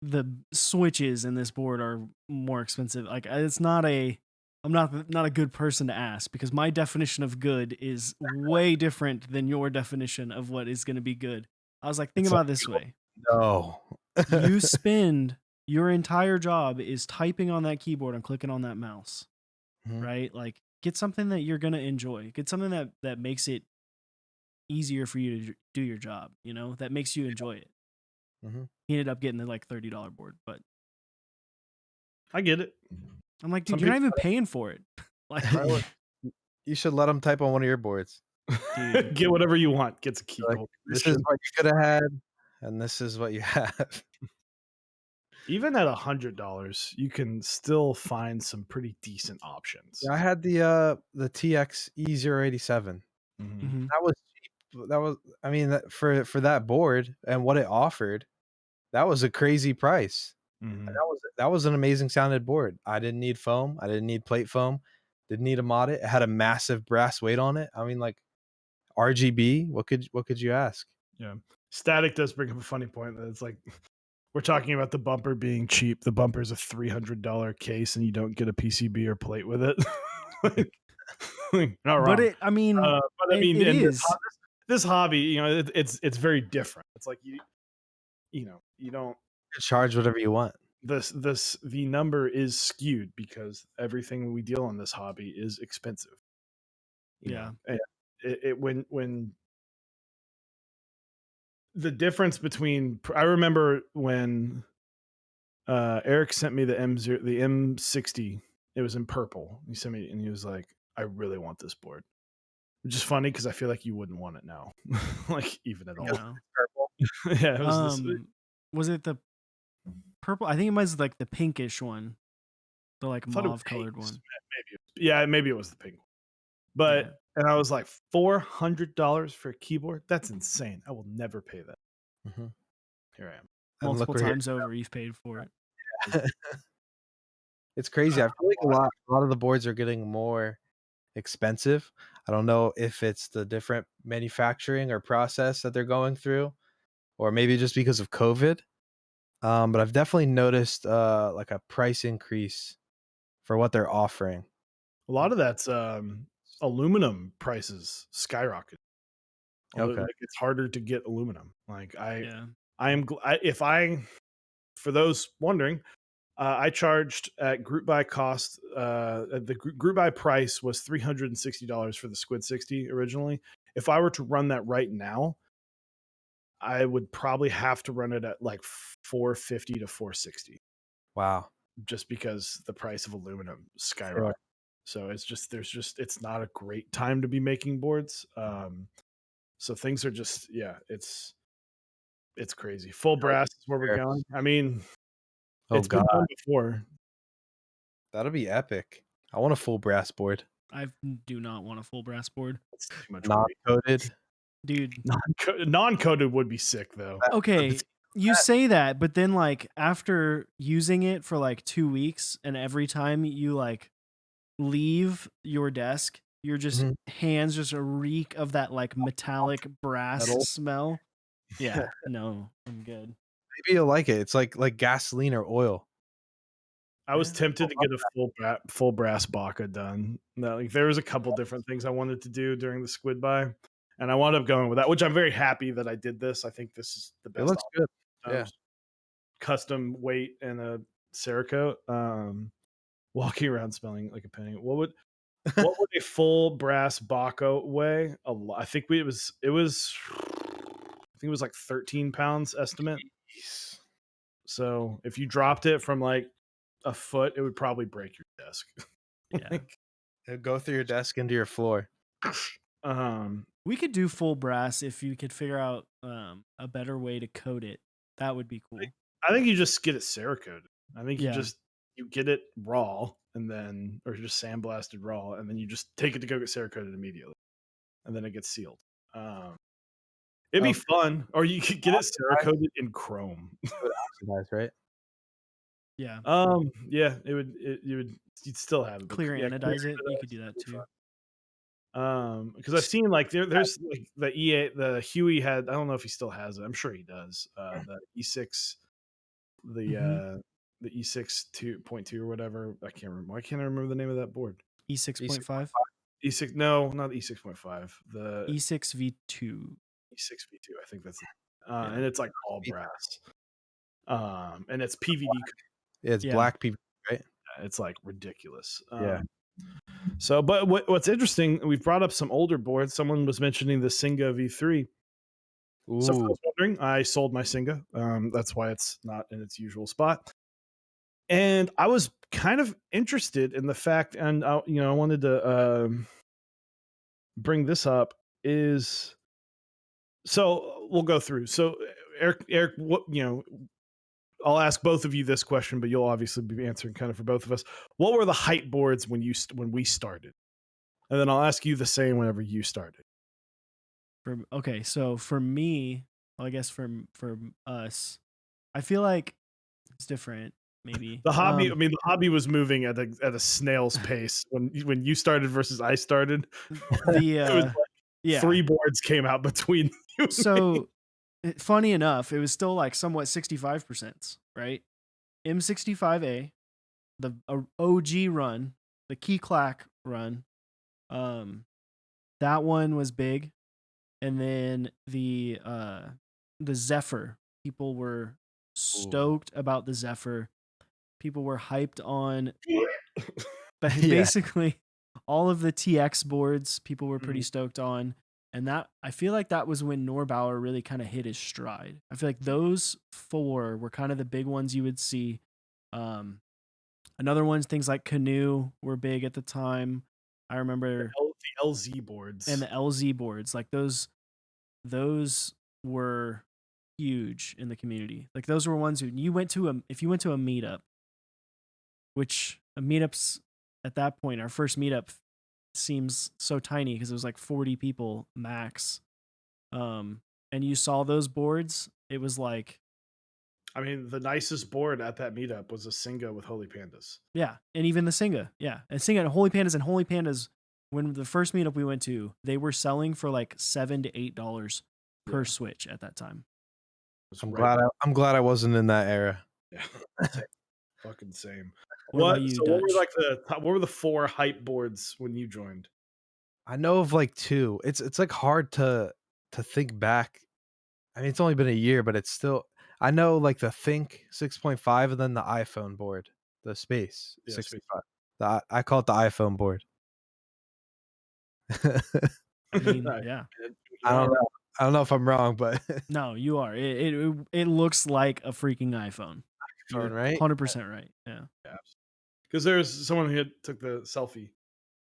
the switches in this board are more expensive. Like it's not a I'm not a good person to ask because my definition of good is way different than your definition of what is going to be good. I was like, think It's about like, it this way. no. You spend your entire job is typing on that keyboard and clicking on that mouse, Mhm. right? Like get something that you're going to enjoy. Get something that makes it easier for you to do your job, that makes you enjoy it. Mhm. He ended up getting the like $30 board, but I get it. I'm like, dude, Some you're not people- even paying for it. Like, You should let him type on one of your boards. dude. Get whatever you want. Gets a Like, Keycolt. this is what you could have had, and this is what you have. Even at $100, you can still find some pretty decent options. I had the TX E087. Mhm. Mhm. That was cheap. That was, I mean, for that board and what it offered, that was a crazy price. Mhm. And that was an amazing sounded board. I didn't need foam. I didn't need plate foam. Didn't need a mod it. It had a massive brass weight on it. I mean, like RGB. What could you ask? Yeah. Static does bring up a funny point that it's like we're talking about the bumper being cheap. The bumper is a $300 case, and you don't get a PCB or plate with it. Not wrong. But I mean, But I mean, it in is. this hobby, it's very different. It's like you don't You can charge whatever you want. the number is skewed because everything we deal in this hobby is expensive. Yeah. And when the difference between I remember when Eric sent me the M60. It was in purple. He sent me and he was like, "I really want this board," which is funny because I feel like you wouldn't want it now, like even at all. No. Purple. Yeah, it was this. Was it the purple? I think it was like the pinkish one, the like I thought it was mauve colored pink. one. Maybe it was the pink one. But and I was like, $400 for a keyboard? That's insane. I will never pay that. Mhm. Here I am. And look Multiple we're here. times over, you've paid for it. It's crazy. I feel like a lot of the boards are getting more expensive. I don't know if it's the different manufacturing or process that they're going through, or maybe just because of COVID. But I've definitely noticed like a price increase for what they're offering. A lot of that's aluminum prices skyrocket. Okay. Like, it's harder to get aluminum. Like Yeah. for those wondering, I charged at group buy cost. The group buy price was $360 for the Squid 60 originally. If I were to run that right now, I would probably have to run it at like 450 to 460, Wow. just because the price of aluminum Sure. skyrocketed. So it's not a great time to be making boards. So things are just it's crazy. Full brass is where we're Sure. going. I mean, Oh it's been god, done before. that'll be epic. I want a full brass board, I do not want a full brass board, It's too much not weight. coated. dude. Non-coated would be sick though. Okay, you say that, but then like after using it for like 2 weeks, and every time you like leave your desk, your just Mhm. hands just reek of that like metallic brass Metal. smell. Yeah, no, I'm good. Maybe you'll like it. It's like gasoline or oil. I was Yeah. tempted to get a full brass Baka done. No, like there was a couple different things I wanted to do during the squid buy, and I wound up going with that, which I'm very happy that I did this. I think this is the It best looks good. option. Yeah. Custom weight and a Cerakote. Walking around smelling like a penny. What would a full brass Baka weigh? I think it was like 13 pounds estimate. Jeez. So if you dropped it from like a foot, it would probably break your desk. Yeah. Like, It'll go through your desk into your floor. We could do full brass if you could figure out a better way to coat it. That would be cool. I think you just get it Cerakoted. I think Yeah. you get it raw and then, or just sandblasted raw, and then you just take it to go get Cerakoted immediately, and then it gets sealed. It'd be fun, or you could get it Cerakoted in chrome. It would oxidize, right? Yeah. Yeah, you'd still have it, but Clear yeah, anodize it. You anodize could do that would be too. fun. Because I've seen like there's like the Huey had, I don't know if he still has it. I'm sure he does. The E6, the E6 2.2 or whatever. I can't remember. Why can't I remember the name of that board? E6.5. E6, no, not E6.5. The E6V2. E6V2. I think that's it. Yeah. And it's like all brass. And it's PVD. Yeah, it's Yeah. black people, right? It's like ridiculous. Yeah. So, but what's interesting, we've brought up some older boards. Someone was mentioning the Singa V3. So for Ooh. those wondering, I sold my Singa. That's why it's not in its usual spot. And I was kind of interested in the fact, and I wanted to bring this up. So we'll go through. So Eric, what I'll ask both of you this question, but you'll obviously be answering kind of for both of us. What were the height boards when we started? And then I'll ask you the same whenever you started. Okay, so for me, well, I guess for us, I feel like it's different. Maybe The hobby, the hobby was moving at a snail's pace when you started versus I started. The It was like 3 yeah. boards came out between you and me. So funny enough, it was still like somewhat 65%, right? M65A, the OG run, the key clack run. That one was big. And then the Zephyr, people were stoked about the Zephyr. People were hyped on but Yeah. basically all of the TX boards people were pretty Mhm. stoked on. And that, I feel like that was when Norbauer really kind of hit his stride. I feel like those 4 were kind of the big ones you would see. Another ones, things like Canoe were big at the time. I remember The LZ boards. and the LZ boards, like those were huge in the community. Like those were ones who if you went to a meetup, which a meetups at that point, our first meetup seems so tiny because it was like 40 people max. And you saw those boards, it was like, I mean, the nicest board at that meetup was a Singa with Holy Pandas. yeah, and even the Singa, yeah, and Singa and Holy Pandas. When the first meetup we went to, they were selling for like $7 to $8 per Switch at that time. I'm glad I wasn't in that era. Yeah, fucking same. What about you, What were Dutch? like what were the 4 hype boards when you joined? I know of like 2. It's like hard to think back. I mean, it's only been a year, but it's still. I know like the Think 6.5 and then the iPhone board, the Space Yeah, 65. I call it the iPhone board. I mean, Right. yeah. I don't know. I don't know if I'm wrong, but No, you are. It looks like a freaking iPhone. You're phone, right? 100% right. Yeah. Yeah, because there's someone who took the selfie,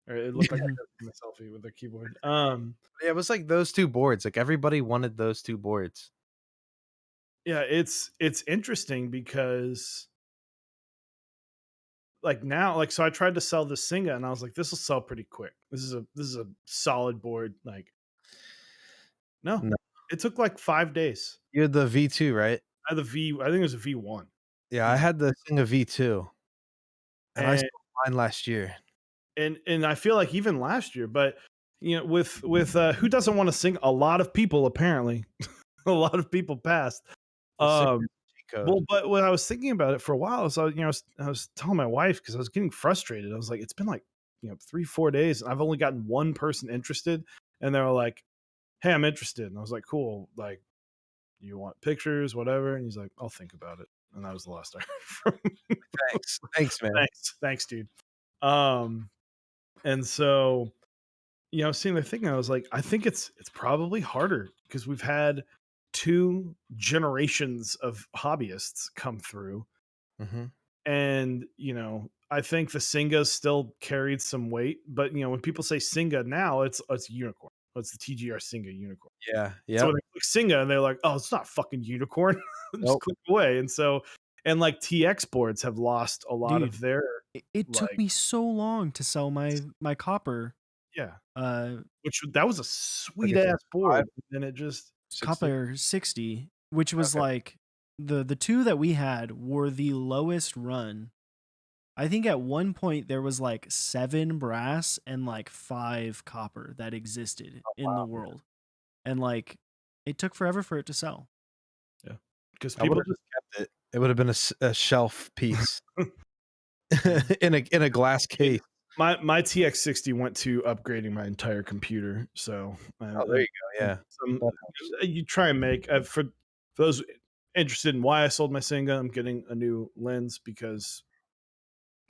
or it looked like a selfie with their keyboard. Yeah, it was like those 2 boards. Like everybody wanted those 2 boards. Yeah, it's interesting because like now, like so I tried to sell this Singa and I was like, this will sell pretty quick. This is a solid board. Like, no, No, it took like 5 days. you had the V2, right? I had the V, I think it was a V1. Yeah, I had the Singa V2, and I And sold mine last year. and I feel like even last year, but with who doesn't want to sing? A lot of people apparently, a lot of people passed. The Singa Um, cheat code. well, but when I was thinking about it for a while, so I was telling my wife because I was getting frustrated. I was like, it's been like 3-4 days, and I've only gotten one person interested, and they were like, "Hey, I'm interested," and I was like, "Cool, like you want pictures, whatever," and he's like, "I'll think about it," and that was the last I heard from him. Thanks, man. Thanks, dude. Um, and so seeing the thing, I was like, I think it's probably harder because we've had 2 generations of hobbyists come through, Mhm. and I think the Singa still carried some weight, but when people say Singa now, it's unicorn. It's the TGR Singa unicorn. Yeah, So yep. when they click Singa and they're like, oh, it's not fucking unicorn, just Nope. click away. And so, and like TX boards have lost a lot of Dude, their it took like, me so long to sell my copper yeah, uh which that was a Like sweet a ass 5, board, and then it just 60? copper 60, which was Okay. like the 2 that we had were the lowest run. I think at one point there was like 7 brass and like 5 copper that existed Oh, in the wow. world. And like it took forever for it to sell. yeah, because I people would've just just kept it. It would've been a shelf piece yeah. in a glass Yeah. case. My TX60 went to upgrading my entire computer, so Oh, there you go, yeah. some That helps. you try and make for those interested in why I sold my Singa. I'm getting a new lens because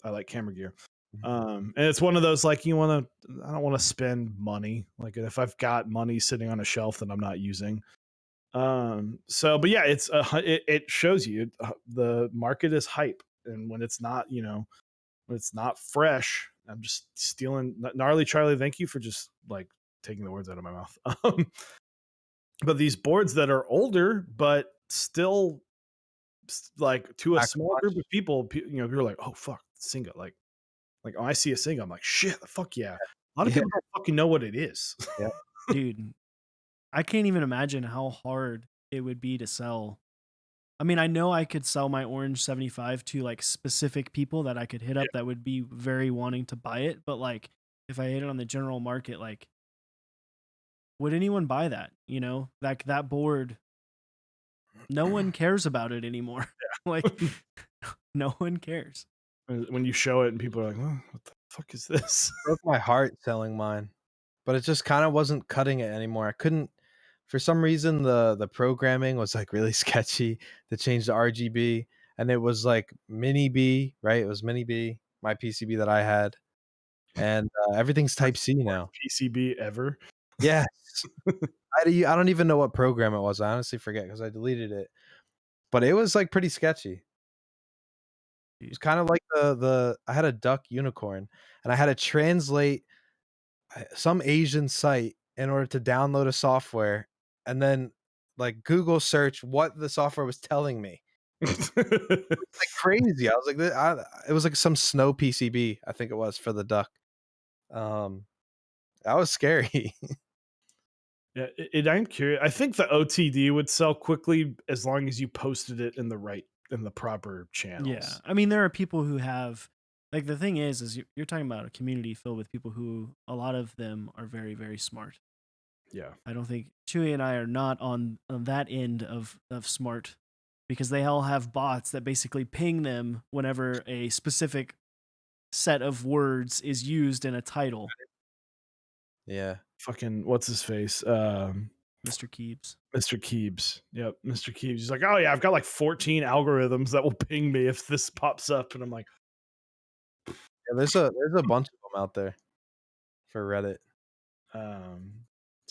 I like camera gear. Mhm. And it's one of those like I don't want to spend money. Like if I've got money sitting on a shelf that I'm not using. So but yeah, it shows you the market is hype, and when it's not, when it's not fresh, I'm just stealing. Gnarly Charlie, thank you for just like taking the words out of my mouth. But these boards that are older but still like to a Pack a small group punch. of people, you're like, oh fuck, Singa. Like when I see a Singa, I'm like, shit, fuck yeah. A lot of Yeah, people don't fucking know what it is. yeah. Dude, I can't even imagine how hard it would be to sell. I mean, I know I could sell my Orange 75 to like specific people that I could hit Yeah. up that would be very wanting to buy it, but like if I hit it on the general market, like would anyone buy that? Like that board, no one cares about it anymore. Like no one cares. When you show it and people are like, oh, what the fuck is this? Broke my heart selling mine, but it just kinda wasn't cutting it anymore. I couldn't for some reason, the programming was, like, really sketchy to change the RGB, and it was, like, mini B, right? It was mini B, my PCB that I had, and, everything's Type C Worst now. PCB ever. Yes. I don't even know what program it was. I honestly forget because I deleted it, but it was, like, pretty sketchy. It was kind of like the I had a duck unicorn, and I had to translate some Asian site in order to download a software, and then, like, Google search what the software was telling me. It's, like, crazy. I was like, it was, like, some snow PCB, I think it was, for the duck. Um, that was scary. Yeah, I'm curious. I think the OTD would sell quickly as long as you posted it in the proper Yeah. channels. I mean, there are people who have, like, the thing is you're talking about a community filled with people who a lot of them are very, very smart. Yeah. I don't think Chewy and I are not on that end of smart because they all have bots that basically ping them whenever a specific set of words is used in a title. Yeah. Fucking what's his face? Mr. Keebs. Mr. Keebs. Yep, Mr. Keebs. He's like, oh yeah, I've got like 14 algorithms that will ping me if this pops up, and I'm like, Yeah, there's a bunch of them out there for Reddit. um,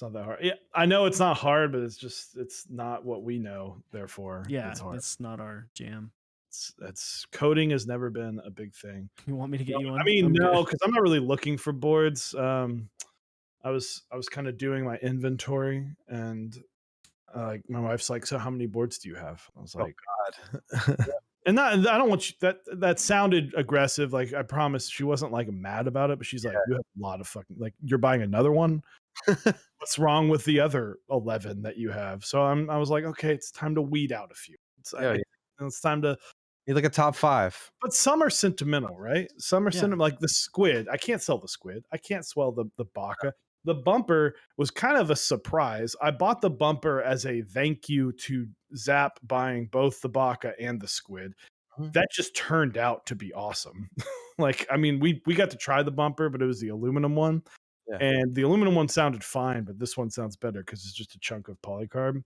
It's not that hard. Yeah, I know it's not hard, but it's not what we know. Therefore, Yeah, it's hard. it's not our jam. It's coding has never been a big thing. You want me to get you one? I mean, I'm no, good. because I'm not really looking for boards. I was kind of doing my inventory, and like my wife's like, "So how many boards do you have?" I was Oh like, God. and I don't want you that sounded aggressive. Like I promise she wasn't like mad about it, but she's like, "You have a lot of fucking like you're buying another one. What's wrong with the other 11 that you have?" So I was like, "Okay, it's time to weed out a few. Yeah, yeah. It's time to." Need like a top 5. But some are sentimental, right? Some are Yeah. sentimental, like the squid. I can't sell the squid. I can't sell the baka. The bumper was kind of a surprise. I bought the bumper as a thank you to Zap buying both the baka and the squid. Mhm. That just turned out to be awesome. Like, I mean, we got to try the bumper, but it was the aluminum one. Yeah. And the aluminum one sounded fine, but this one sounds better because it's just a chunk of polycarb.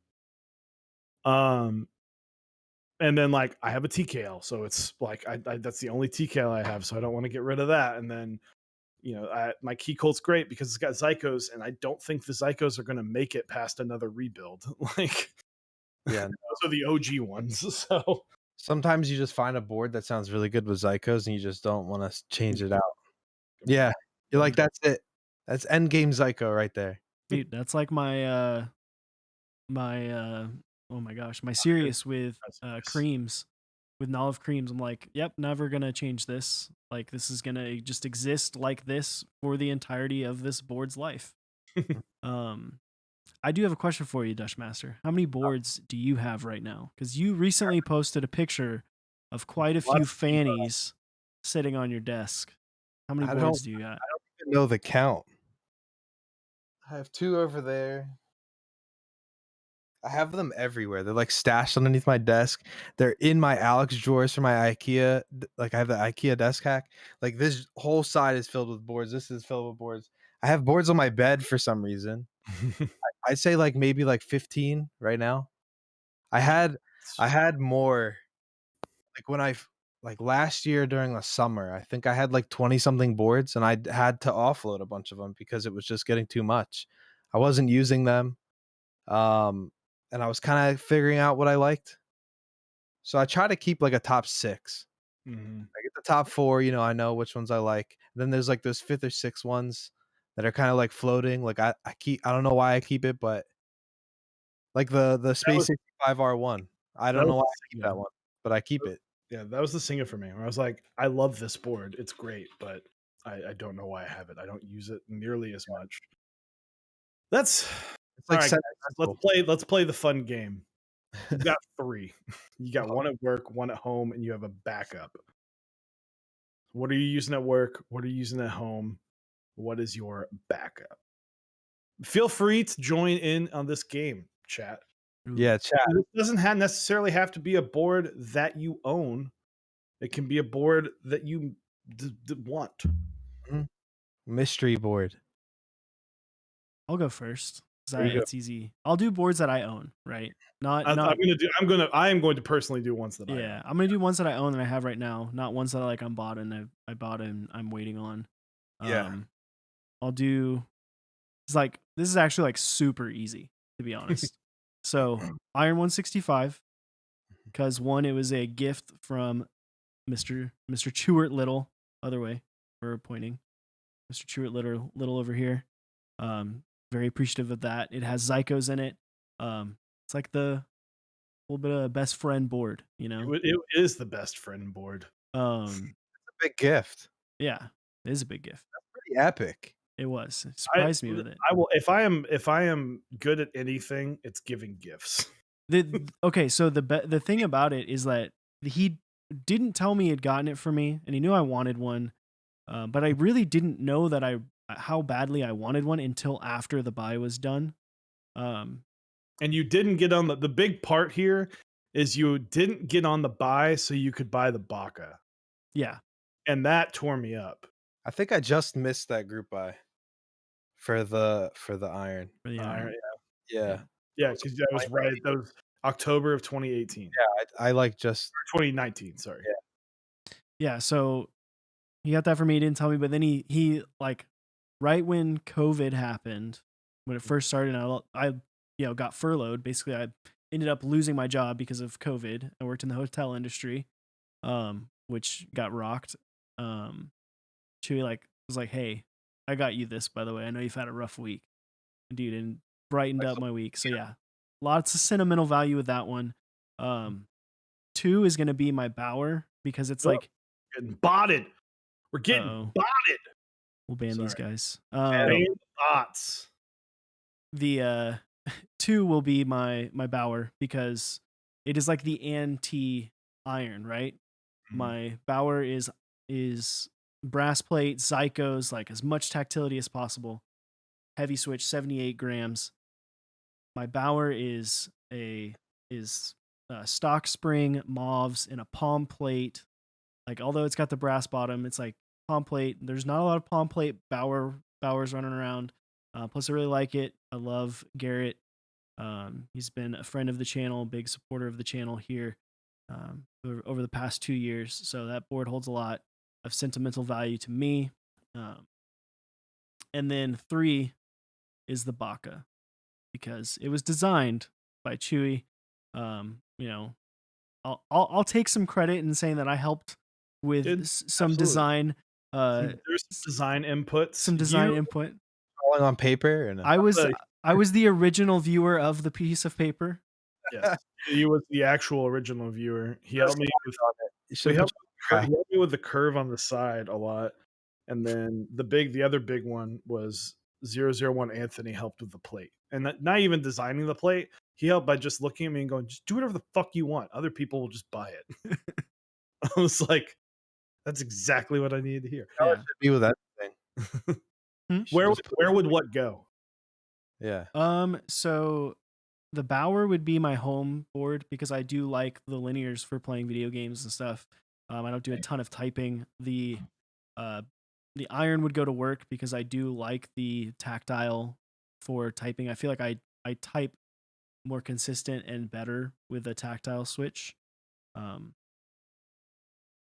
And then like I have a TKL, so it's like I that's the only TKL I have, so I don't want to get rid of that. And then my key colt's great because it's got Zycos, and I don't think the Zycos are going to make it past another rebuild. Like, Yeah. those are the OG ones. So Sometimes you just find a board that sounds really good with Zycos and you just don't want to change it out. Yeah. You're like, that's it. That's end game Zyco right there. Dude, that's like my oh my gosh, my serious with creams, with Nolive creams. I'm like, yep, never gonna change this. Like this is gonna just exist like this for the entirety of this board's life. I do have a question for you, Dutchmaster. How many boards do you have right now? Because you recently posted a picture of quite a few fannies sitting on your desk. How many I boards don't do you got? even know the count. I have 2 over there. I have them everywhere. They're like stashed underneath my desk. They're in my Alex drawers for my IKEA. Like I have the IKEA desk hack. Like this whole side is filled with boards. This is filled with boards. I have boards on my bed for some reason. I'd say like maybe like 15 right now. I had more like when like last year during the summer, I think I had like 20 something boards and I had to offload a bunch of them because it was just getting too much. I wasn't using them. Um, and I was kind of figuring out what I liked. So I try to keep like a top 6. I get the top 4, I know which ones I like. Then there's like those 5th or 6th ones that are kind of like floating. Like I don't know why I keep it, but like the Space 65 R1. I don't know why I keep that one, but I keep it. Yeah, that was the singer for me. Where I was like, I love this board. It's great, but I don't know why I have it. I don't use it nearly as much. It's like all right, guys, let's play the fun game. You got 3. You got one at work, one at home, and you have a backup. What are you using at work? What are you using at home? What is your backup? Feel free to join in on this game, chat. Yeah, chat. It doesn't necessarily have to be a board that you own. It can be a board that you want. Mystery board. I'll go first. It's easy. I'll do boards that I own, right? I am going to personally do ones that I own. I'm gonna do ones that I own that I have right now, not ones that like I'm bought and I bought and I'm waiting on. I'll do. It's like this is actually like super easy to be honest. So Iron 165, because one, it was a gift from Mr. Chewart Little. Other way for pointing, Mr. Chewart Little over here. Very appreciative of that. It has Zycos in it. It's like the little bit of best friend board, It is the best friend board. It's a big gift. Yeah, it is a big gift. That's pretty epic. It was. It surprised me with it. I will if I am good at anything, it's giving gifts. Okay, so the thing about it is that he didn't tell me he'd gotten it for me, and he knew I wanted one, but I really didn't know that how badly I wanted one until after the buy was done. And you didn't get on the big part here is you didn't get on the buy so you could buy the baka. Yeah. And that tore me up. I think I just missed that group buy for the iron. For the iron. Yeah. Yeah, because that was right. That was October of 2018. Yeah, I like just 2019. Sorry. Yeah. So he got that for me. He didn't tell me, but then he like right when COVID happened, when it first started. I got furloughed. Basically, I ended up losing my job because of COVID. I worked in the hotel industry, which got rocked. Chewy was like, "Hey, I got you this. By the way, I know you've had a rough week, dude," and brightened up my week. So yeah, lots of sentimental value with that one. 2 is gonna be my Bower because it's like getting botted. We're getting botted. We'll ban these guys. Ban bots. The 2 will be my Bower because it is like the anti iron, right? My Bower is brass plate, Zycos, like as much tactility as possible. Heavy switch, 78 grams. My Bower is a stock spring mauves and a palm plate. Like although it's got the brass bottom, it's like palm plate. There's not a lot of palm plate Bowers running around. Plus, I really like it. I love Garrett. He's been a friend of the channel, big supporter of the channel here over the past 2 years. So that board holds a lot of sentimental value to me. And then 3 is the Baka because it was designed by Chewy. I'll take some credit in saying that I helped with some design. There's design inputs. Some design input. Drawing on paper. And I was the original viewer of the piece of paper. Yes, he was the actual original viewer. He helped me with the curve on the side a lot, and then the other big one was 001 Anthony helped with the plate, and not even designing the plate. He helped by just looking at me and going, "Just do whatever the fuck you want. Other people will just buy it." I was like, "That's exactly what I needed to hear." Yeah. Should be with that thing. Where would what go? Yeah. So the Bower would be my home board because I do like the linears for playing video games and stuff. I don't do a ton of typing. The iron would go to work because I do like the tactile for typing. I feel like I type more consistent and better with a tactile switch. And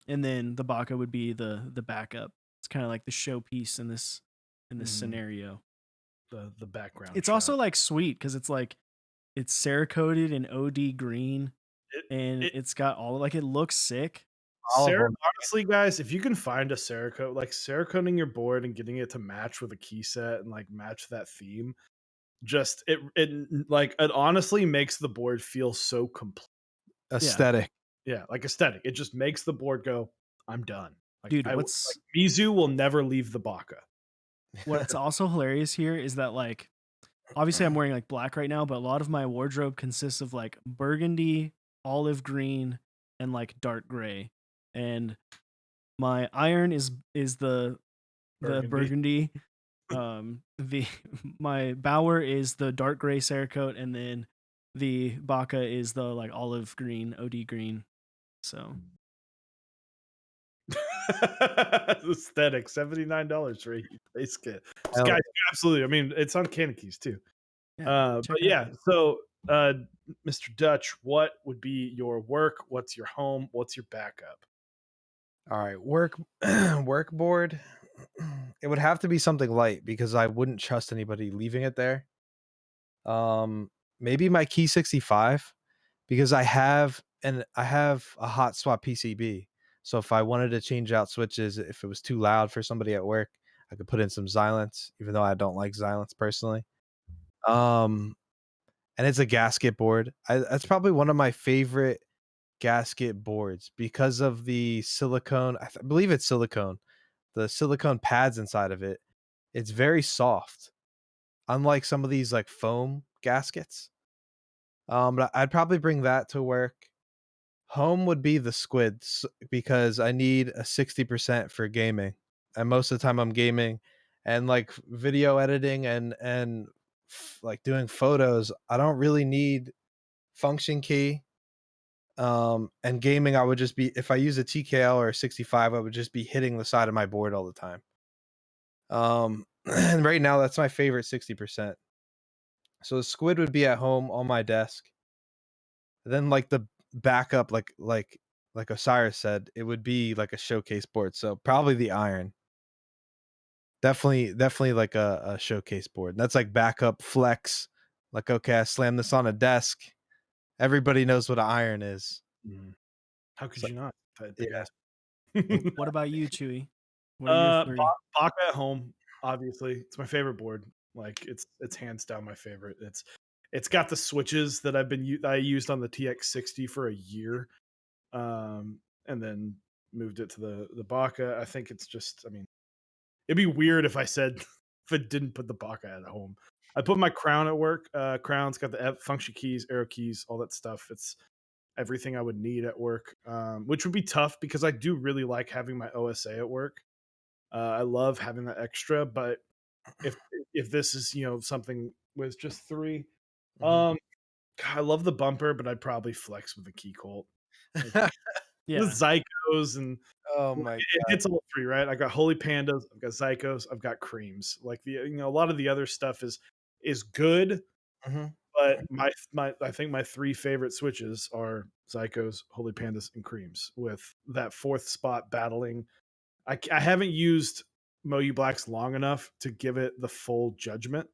then the Baka would be the backup. It's kind of like the showpiece in this scenario. The background. It's also like sweet because it's like it's Cerakoted in OD green, and it's got all like it looks sick. Honestly, guys, if you can find a Cerakote, like Cerakoting your board and getting it to match with a key set and like match that theme, just it honestly makes the board feel so complete. Aesthetic. Yeah, like aesthetic. It just makes the board go, I'm done. Like, dude, Mizu will never leave the Baka. What's also hilarious here is that like obviously I'm wearing like black right now, but a lot of my wardrobe consists of like burgundy, olive green, and like dark gray. And my iron is the burgundy. My Bower is the dark gray Cerakote, and then the Baka is the like olive green, OD green. So aesthetic, $79 for a base kit. Guys, absolutely. I mean, it's on Candy Keys too. But yeah, so Mr. Dutch, what would be your work? What's your home? What's your backup? All right, work board. It would have to be something light because I wouldn't trust anybody leaving it there. Maybe my Key 65 because I have a hot swap PCB. So if I wanted to change out switches, if it was too loud for somebody at work, I could put in some Xylence, even though I don't like Xylence personally. And it's a gasket board. That's probably one of my favorite gasket boards because of the silicone. I believe it's silicone. The silicone pads inside of it. It's very soft. Unlike some of these like foam gaskets. But I'd probably bring that to work. Home would be the squids because I need a 60% for gaming. And most of the time I'm gaming and like video editing and like doing photos, I don't really need function key. And gaming, I would just be, if I use a TKL or a 65, I would just be hitting the side of my board all the time. And right now that's my favorite 60%. So the squid would be at home on my desk. Then like the backup, like Osiris said, it would be like a showcase board. So probably the iron. Definitely like a showcase board. That's like backup flex. Like, okay, I slam this on a desk. Everybody knows what an iron is. Mhm. How could So, you not? yeah. What about you, Chewy? What are your three? Baka at home, obviously. It's my favorite board. Like it's hands down my favorite. It's got the switches that I used on the TX60 for a year. And then moved it to the Baka. I think it's just, I mean, it'd be weird if I said if I didn't put the Baka at home. I put my crown at work. Crown's got the function keys, arrow keys, all that stuff. It's everything I would need at work, which would be tough because I do really like having my OSA at work. I love having that extra, but if if this is something with just 3, Mhm. God, I love the bumper, but I'd probably flex with the key colt. Like, the Yeah. Zycos and Oh like, my it hits all 3, right? I got Holy Pandas, I've got Zycos, I've got creams. Like a lot of the other stuff is good, Mhm. but my I think my 3 favorite switches are Zycos, Holy Pandas, and creams. With that 4th spot battling, I haven't used Moyu Blacks long enough to give it the full judgment.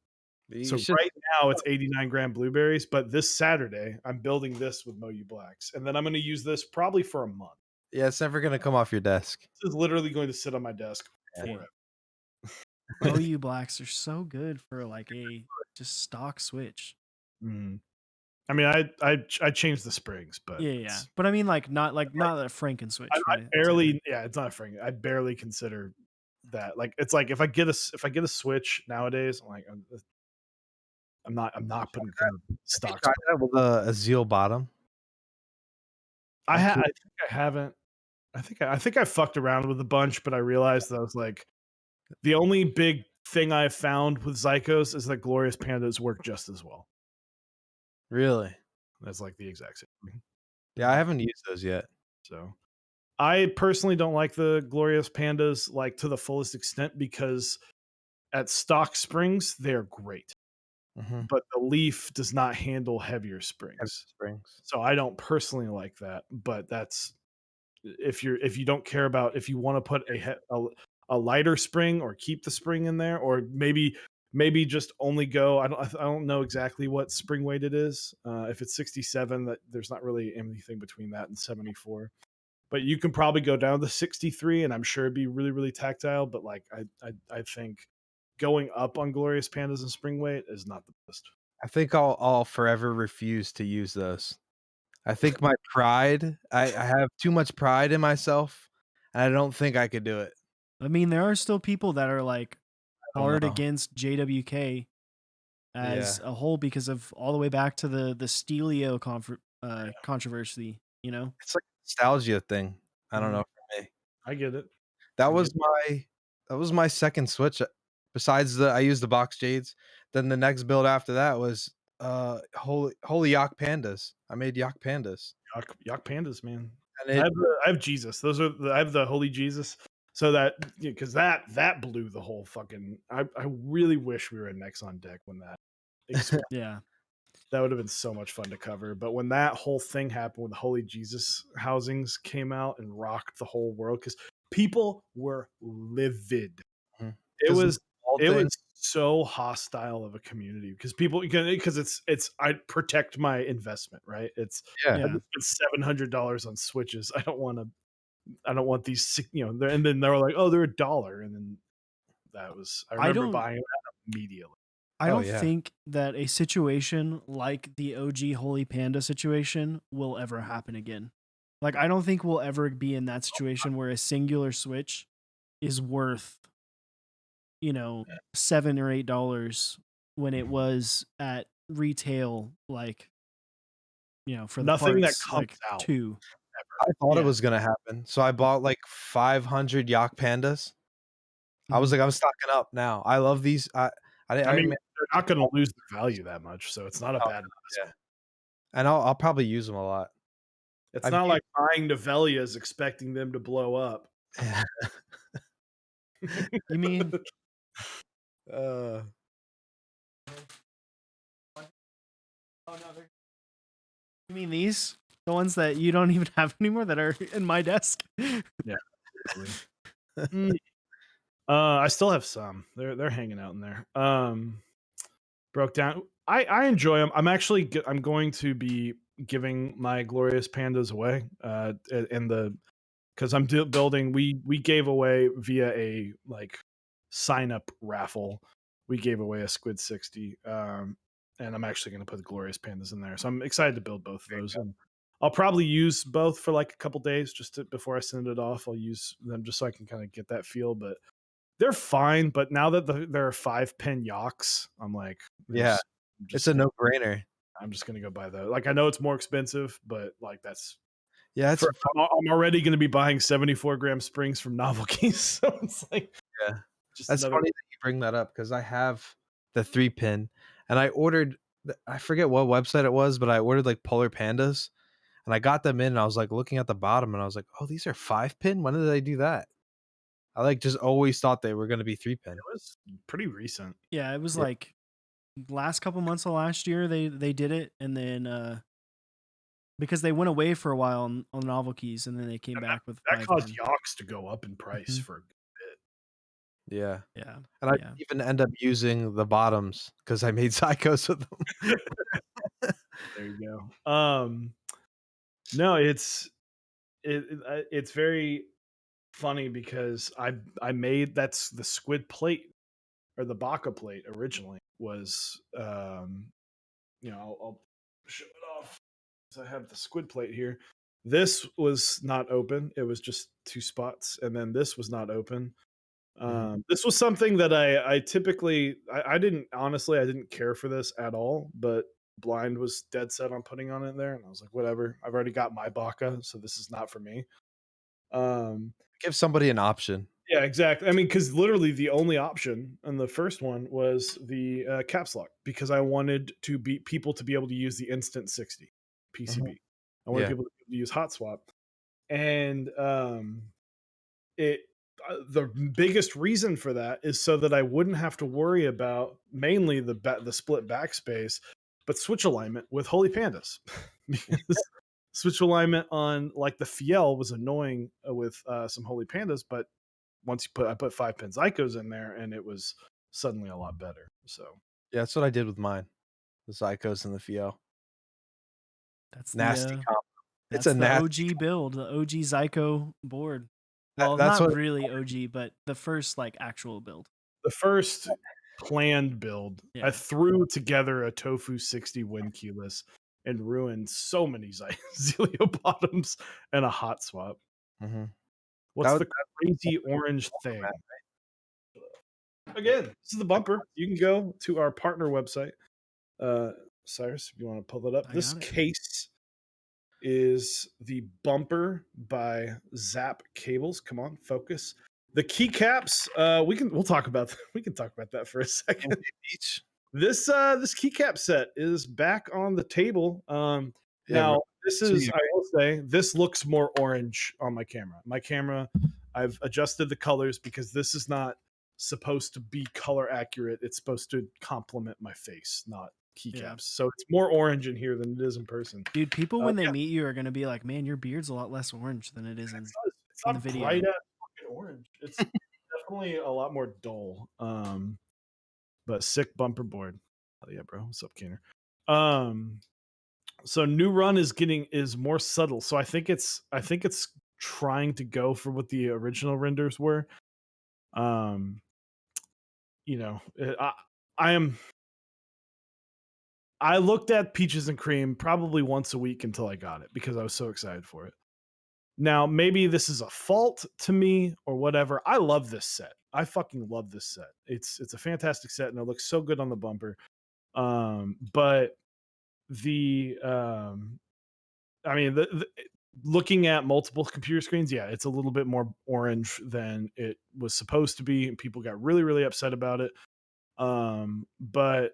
You So should right now it's 89 gram blueberries, but this Saturday I'm building this with Moyu Blacks, and then I'm going to use this probably for a month. Yeah, it's never gonna come off your desk. This is literally going to sit on my desk Yeah. forever. OU blacks are so good for like a just stock switch. Mhm. I mean, I changed the springs, but Yeah. But I mean, like not a Franken I switch, right? barely, yeah, it's not a Frank. I barely consider that. Like, it's like if I get a switch nowadays, I'm like, I'm not putting kind of Have you stocks. tried that with a Zeal bottom? I think I haven't. I think I fucked around with a bunch, but I realized that I was like, the only big thing I've found with Zycos is that Glorious Pandas work just as well. Really? That's like the exact same thing. Yeah, I haven't used those yet. So I personally don't like the Glorious Pandas like to the fullest extent because at stock springs they're great, Mhm. but the Leaf does not handle heavier Heavy springs. springs. So I don't personally like that, but that's if you don't care about if you want to put a lighter spring or keep the spring in there, or maybe just only go. I don't know exactly what spring weight it is. If it's 67, that there's not really anything between that and 74. But you can probably go down to 63, and I'm sure it'd be really really tactile. But like I think going up on Glorious Pandas and spring weight is not the best. I think I'll forever refuse to use those. I think my pride I have too much pride in myself, and I don't think I could do it. I mean, there are still people that are like I don't hard know. against JWK Yeah. as a whole because of all the way back to the Stelio controversy, you know? It's like a nostalgia thing. I don't Mhm. know for me. I get it. That I get was my second switch, besides I used the box jades, then the next build after that was, holy yak pandas. I made yak pandas, Yak Pandas, man. and it I have Jesus. I have the Holy Jesus. So that because that blew the whole fucking. I really wish we were in Mechs on deck when that exploded. Yeah. That would have been so much fun to cover. But when that whole thing happened, when the Holy Jesus housings came out and rocked the whole world, because people were livid. Mhm. It 'Cause of was the whole it was thing. so hostile of a community because people because it's I protect my investment, right? It's Yeah. I Yeah. just spent $700 on switches. I don't want these, and then they were like, oh, they're $1, and then I I remember don't buying that immediately. I Oh, don't yeah. think that a situation like the OG Holy Panda situation will ever happen again. Like I don't think we'll ever be in that situation where a singular switch is worth, $7 or $8 when it was at retail like, for the Nothing that parts comes like out 2. ever. I thought it Yeah. was gonna happen, so I bought, like, 500 yak pandas. I was Mhm. like, "I'm stocking up now." I love these. I I mean, mean, they're not going to lose their value that much, so it's not a oh, bad yeah, investment. and I'll probably use them a lot. It's I've not used like buying Novelias expecting them to blow up. You mean uh, you mean these? The ones that you don't even have anymore that are in my desk? Yeah. Absolutely. Mm. I still have some. They're hanging out in there. Broke down. I enjoy them. I'm going to be giving my glorious pandas away. In the because building. We gave away via a like sign up raffle. We gave away a Squid 60. And I'm actually going to put the glorious pandas in there. So I'm excited to build both of those. And I'll probably use both for like a couple days before I send it off. I'll use them just so I can kind of get that feel. But they're fine, but now that there are 5-pin yocks, I'm like, Yeah, it's a no-brainer. I'm just gonna go buy those. Like, I know it's more expensive, but like yeah. I'm already gonna be buying 74-gram springs from Novelties, so it's like, yeah. just That's another. funny that you bring that up because I have the 3-pin, and I ordered. I forget what website it was, but I ordered like polar pandas, and I got them in, and I was like looking at the bottom, and I was like, "Oh, these are 5-pin. When did I do that?" I like just always thought they were going to be 3-pin. It was pretty recent. Yeah, it was like last couple months of last year they did it, and then because they went away for a while on novel keys, and then they came back with That caused 5-pin. yocks to go up in price Mhm. for a good Yeah, Yeah, and I yeah. even end up using the bottoms because I made psychos with them. bit. There you go. No, it's very funny because I made that's the squid plate or the baka plate originally was I'll show it off. So I have the squid plate here. This was not open. It was just two spots, and then this was not open. This was something that I typically I didn't honestly I didn't care for this at all, but Blind was dead set on putting on it there, and I was like, whatever. I've already got my baka, so this is not for me. Um, Give somebody an option. yeah, exactly. I mean, because literally the only option on the first one was the caps lock because I wanted people to be able to use the instant 60 PCB. I wanted Yeah, people to be able to use hot swap, and it the biggest reason for that is so that I wouldn't have to worry about mainly the split backspace, but switch alignment with Holy Pandas because switch alignment on like the Fiel was annoying with some Holy Pandas, but I put 5-pin Zycos in there and it was suddenly a lot better. So yeah, that's what I did with mine. The psychos and the Fio. That's Nasty the combo. It's that's a the nasty. OG build, the OG Zyko board. Well, That's not what. really OG, but the first like actual build. the first planned build, I Yeah. threw together a tofu 60 win keyless and ruined so many Zelio bottoms and a hot swap. Mhm. What's That the crazy orange thing? Again, this is the bumper. You can go to our partner website. Cyrus, if you want to pull it up. I This got it. case is the bumper by Zap Cables. Come on, focus. The keycaps, we'll talk about we can talk about that for a second. Beach. This keycap set is back on the table. Yeah, Now so you- I will say this looks more orange on my camera. My camera, I've adjusted the colors because this is not supposed to be color accurate. It's supposed to complement my face, not keycaps. Yeah. So it's more orange in here than it is in person. Dude, people when they Yeah. meet you are gonna be like, "Man, your beard's a lot less orange than it is in It's in not the video." bright ass fucking orange. It's definitely a lot more dull. But sick bumper board. Oh yeah, bro. What's up, Keener? So new run is more subtle. So I think it's trying to go for what the original renders were. Um, I am. I looked at Peaches and Cream probably once a week until I got it because I was so excited for it. Now, maybe this is a fault to me or whatever. I love this set. I fucking love this set. It's a fantastic set and it looks so good on the bumper. But the I mean the looking at multiple computer screens, yeah, it's a little bit more orange than it was supposed to be, and people got really, really upset about it. But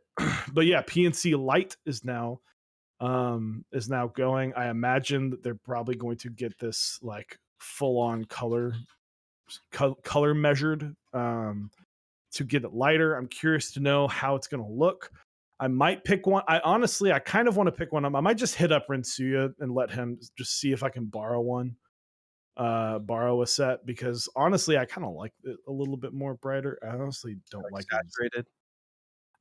but yeah, PNC Lite is now going. I imagine that they're probably going to get this like full on color measured to get it lighter. I'm curious to know how it's going to look. I might pick one. I kind of want to pick one up. I might just hit up Rensuya and let him just see if I can borrow one. borrow a set because honestly, I kind of like it a little bit more brighter. I honestly don't like it. Saturated.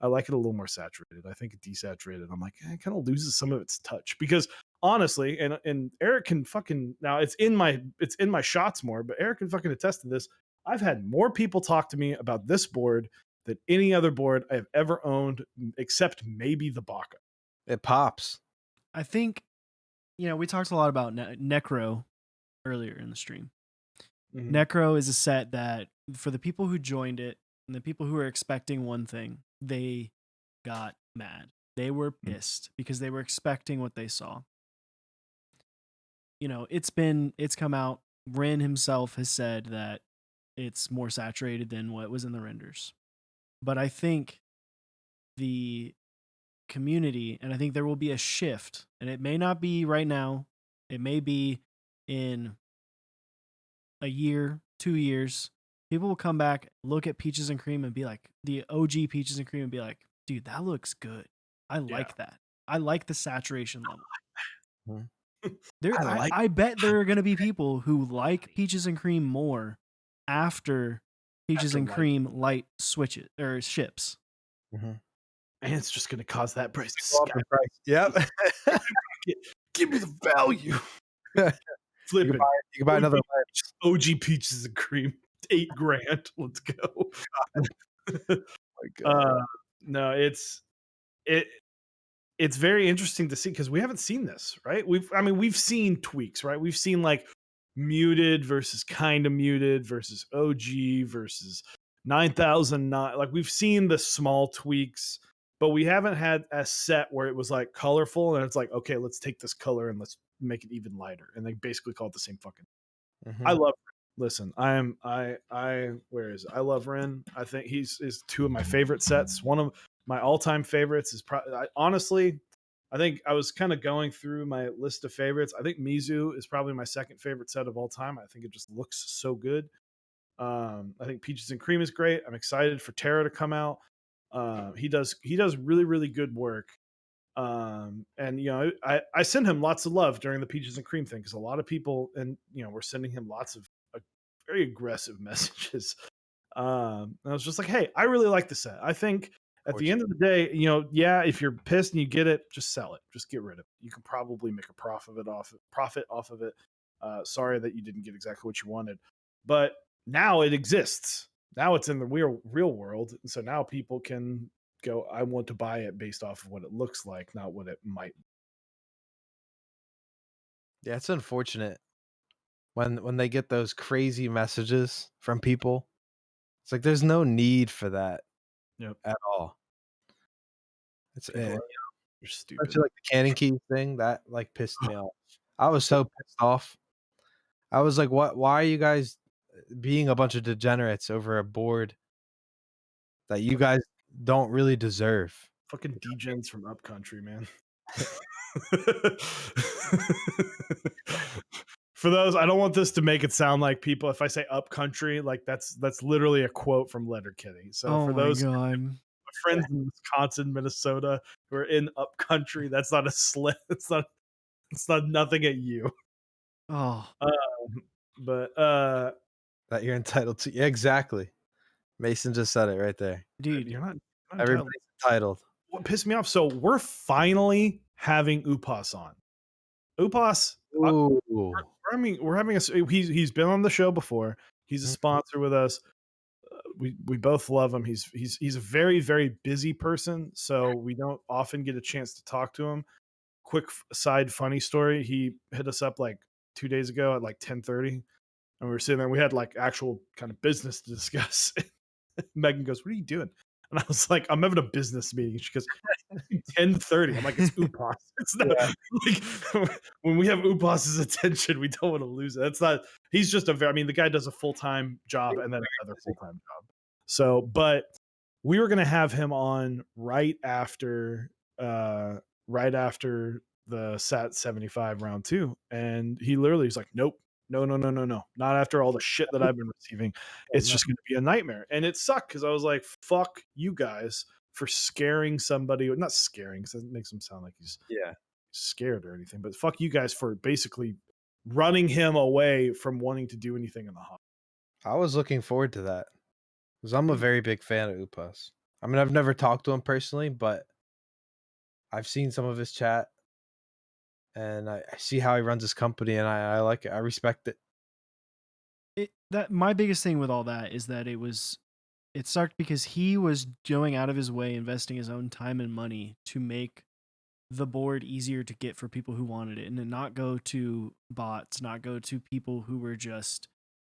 I like it a little more saturated. I think desaturated, I'm like, it kind of loses some of its touch because honestly, and Eric can fucking now it's in my shots more, but Eric can fucking attest to this. I've had more people talk to me about this board than any other board I've ever owned, except maybe the Baka. It pops. I think, we talked a lot about Necro earlier in the stream. Mhm. Necro is a set that for the people who joined it and the people who were expecting one thing, they got mad. They were pissed because they were expecting what they saw. It's come out. Rin himself has said that it's more saturated than what was in the renders. But I think the community, and I think there will be a shift, and it may not be right now. It may be in a year, 2 years. People will come back, look at Peaches and Cream and be like, the OG Peaches and Cream and be like, dude, that looks good. I like that. I like the saturation level. Mhm. I bet there are going to be people who like Peaches and Cream more after Peaches and Cream light switches or ships. And it's just going to cause that price to Go up in price. Yep. Give me the value. Flip You it. can buy another OG Peaches and Cream, $8,000. Let's go. my God. No, it's very interesting to see because we haven't seen this, right? We've seen tweaks, right? We've seen like muted versus kind of muted versus OG versus 9,009. Like we've seen the small tweaks, but we haven't had a set where it was like colorful and it's like, okay, let's take this color and let's make it even lighter. And they basically call it the same fucking. I love. Listen, where is it? I love Ren. I think he's is two of my favorite sets. One of my all-time favorites is honestly, I think I was kind of going through my list of favorites. I think Mizu is probably my second favorite set of all time. I think it just looks so good. I think Peaches and Cream is great. I'm excited for Terra to come out. He does really really good work. And I send him lots of love during the Peaches and Cream thing because a lot of people and we're sending him lots of very aggressive messages. And I was just like, hey, I really like the set. I think at the end of the day, if you're pissed and you get it, just sell it. Just get rid of it. You can probably make a profit off of it. Sorry that you didn't get exactly what you wanted, but now it exists. Now it's in the real world, and so now people can go, I want to buy it based off of what it looks like, not what it might. Yeah, it's unfortunate when they get those crazy messages from people. It's like there's no need for that at all. It's You're stupid. especially like the cannon key thing that like pissed me off. I was so pissed off. I was like, "What? Why are you guys being a bunch of degenerates over a board that you guys don't really deserve?" Fucking degens from Upcountry, man. For those, I don't want this to make it sound like people. If I say Upcountry, like that's literally a quote from Letterkenny. So for those friends in Wisconsin, Minnesota who are in Upcountry, that's not a slip. It's not nothing at you. Oh, but that you're entitled to. Yeah, exactly. Mason just said it right there. dude, you're not Everybody's entitled. What pissed me off? So we're finally having Upas on. Upas. Ooh. We're having he's been on the show before. He's a sponsor with us. We both love him. He's a very very busy person, so we don't often get a chance to talk to him. Quick side funny story: he hit us up like 2 days ago at like 10:30, and we were sitting there. We had like actual kind of business to discuss. Megan goes, "What are you doing?" And I was like, "I'm having a business meeting." She goes, 10:30. I'm like, it's Upas. It's not like when we have Upas's attention, we don't want to lose it. That's not. He's just the guy does a full-time job and then another full-time job. So, but we were gonna have him on right after the SAT 75 round 2, and he literally was like, "Nope, no, not after all the shit that I've been receiving. It's just going to be a nightmare." And it sucked because I was like, fuck you guys for scaring somebody. Not scaring because it makes him sound like he's scared or anything, but fuck you guys for basically running him away from wanting to do anything in the hobby. I was looking forward to that because I'm a very big fan of Upas. I mean, I've never talked to him personally, but I've seen some of his chat, and I see how he runs his company, and I like it. I respect it. That my biggest thing with all that is that it sucked because he was going out of his way, investing his own time and money to make the board easier to get for people who wanted it, and then not go to bots, not go to people who were just,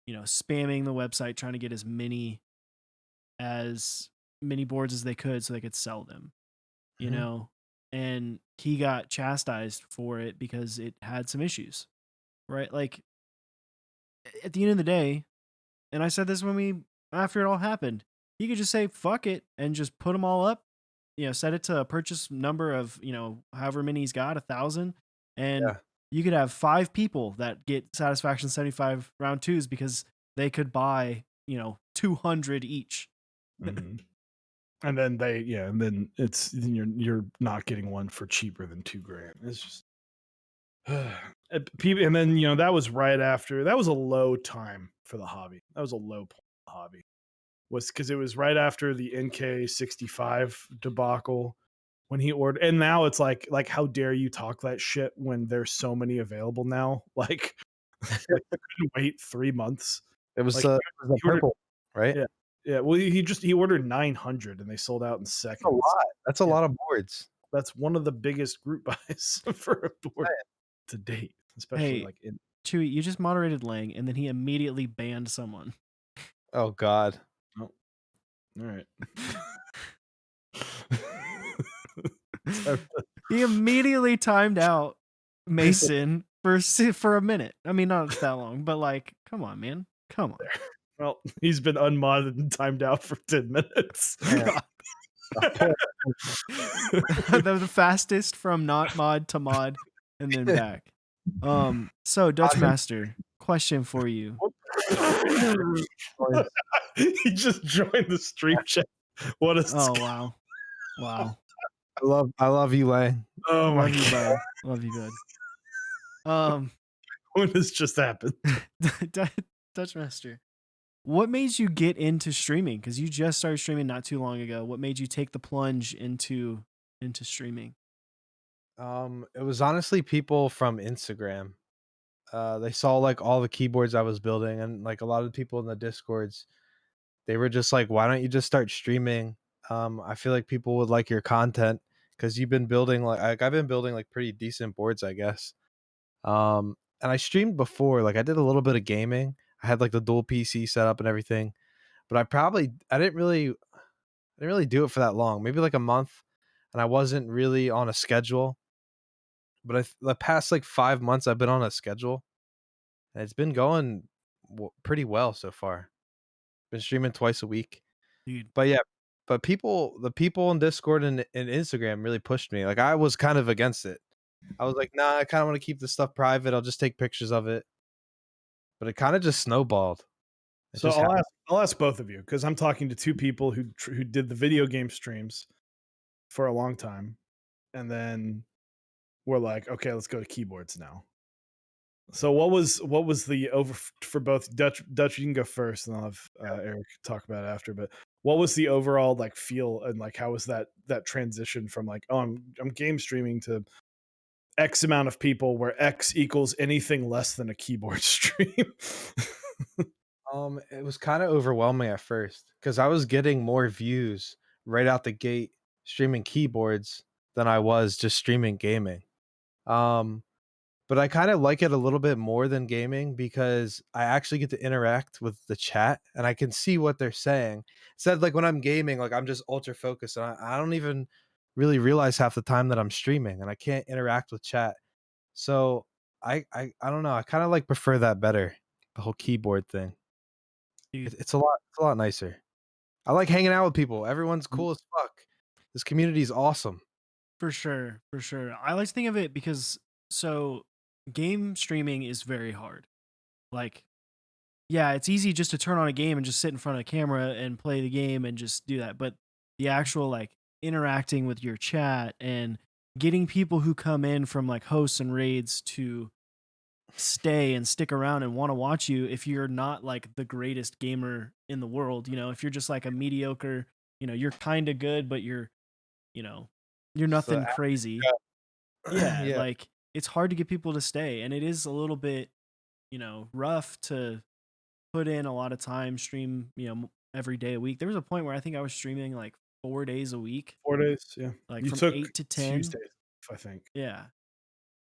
spamming the website trying to get as many boards as they could so they could sell them, you Mhm. know. And he got chastised for it because it had some issues, right? Like at the end of the day, and I said this after it all happened, he could just say fuck it and just put them all up, set it to a purchase number of, however many he's got, 1,000, and Yeah. you could have 5 people that get satisfaction 75 round twos because they could buy, 200 each. Mm-hmm. And then then you're not getting one for cheaper than $2,000. It's just people, and then that was right after, that was a low time for the hobby. That was a low point of the hobby, was because it was right after the NK65 debacle when he ordered, and now it's like how dare you talk that shit when there's so many available now? Like, you couldn't wait 3 months. It was Like, the he ordered, purple, right? yeah, yeah. Well, he ordered 900 and they sold out in That's a seconds. lot. That's a Yeah. lot of boards. That's one of the biggest group buys for a board to date, especially Hey, like in. Chewy, you just moderated Lang, and then he immediately banned someone. Oh God. Oh, all right. He immediately timed out Mason for a minute. I mean, not that long, but like, come on, man, come on. Well, he's been unmodded and timed out for 10 minutes. The fastest from not mod to mod and then back. So Dutchmaster, question for you. He just joined the stream chat. What a wow. I love you, Lang. Oh my Love you, God. bud. Love you, bud. When this just happened. Dutchmaster, what made you get into streaming? Because you just started streaming not too long ago. What made you take the plunge into streaming? It was honestly people from Instagram. They saw like all the keyboards I was building, and like a lot of the people in the discords, they were just like, why don't you just start streaming? I feel like people would like your content because you've been building I've been building like pretty decent boards, I guess. And I streamed before, like I did a little bit of gaming. I had like the dual PC set up and everything, but I didn't really do it for that long, maybe like a month, and I wasn't really on a schedule. But the past like 5 months, I've been on a schedule, and it's been going pretty well so far. Been streaming twice a week. Dude, But yeah, the people in Discord and Instagram really pushed me. Like I was kind of against it. I was like, nah, I kind of want to keep this stuff private. I'll just take pictures of it. But it kind of just snowballed. It So just I'll ask both of you, because I'm talking to 2 people who did the video game streams for a long time, and then we're like, okay, let's go to keyboards now. So what was the over for both Dutch? You can go first, and I'll have Eric talk about it after. But what was the overall like feel, and like how was that transition from like, oh, I'm game streaming to X amount of people, where X equals anything less than a keyboard stream? It was kind of overwhelming at first because I was getting more views right out the gate streaming keyboards than I was just streaming gaming. Um, but I kind of like it a little bit more than gaming because I actually get to interact with the chat and I can see what they're saying. Instead, like when I'm gaming, like I'm just ultra focused and I don't even really realize half the time that I'm streaming and I can't interact with chat. So I don't know. I kind of like prefer that better, the whole keyboard thing. dude, It's a lot nicer. I like hanging out with people. Everyone's cool as fuck. This community is awesome. for sure, for sure. I like to think of it because game streaming is very hard. Like, yeah, it's easy just to turn on a game and just sit in front of a camera and play the game and just do that. But the actual like interacting with your chat and getting people who come in from like hosts and raids to stay and stick around and want to watch you if you're not like the greatest gamer in the world. You know, if you're just like a mediocre, you know, you're kind of good, but you know, you're Just nothing crazy. Yeah, yeah. like it's hard to get people to stay, and it is a little bit, you know, rough to put in a lot of time, stream, you know, every day a week. There was a point where I think I was streaming like 4 days a week, 4 days. Yeah. like You from took 8 to 10. Tuesdays, I think. Yeah,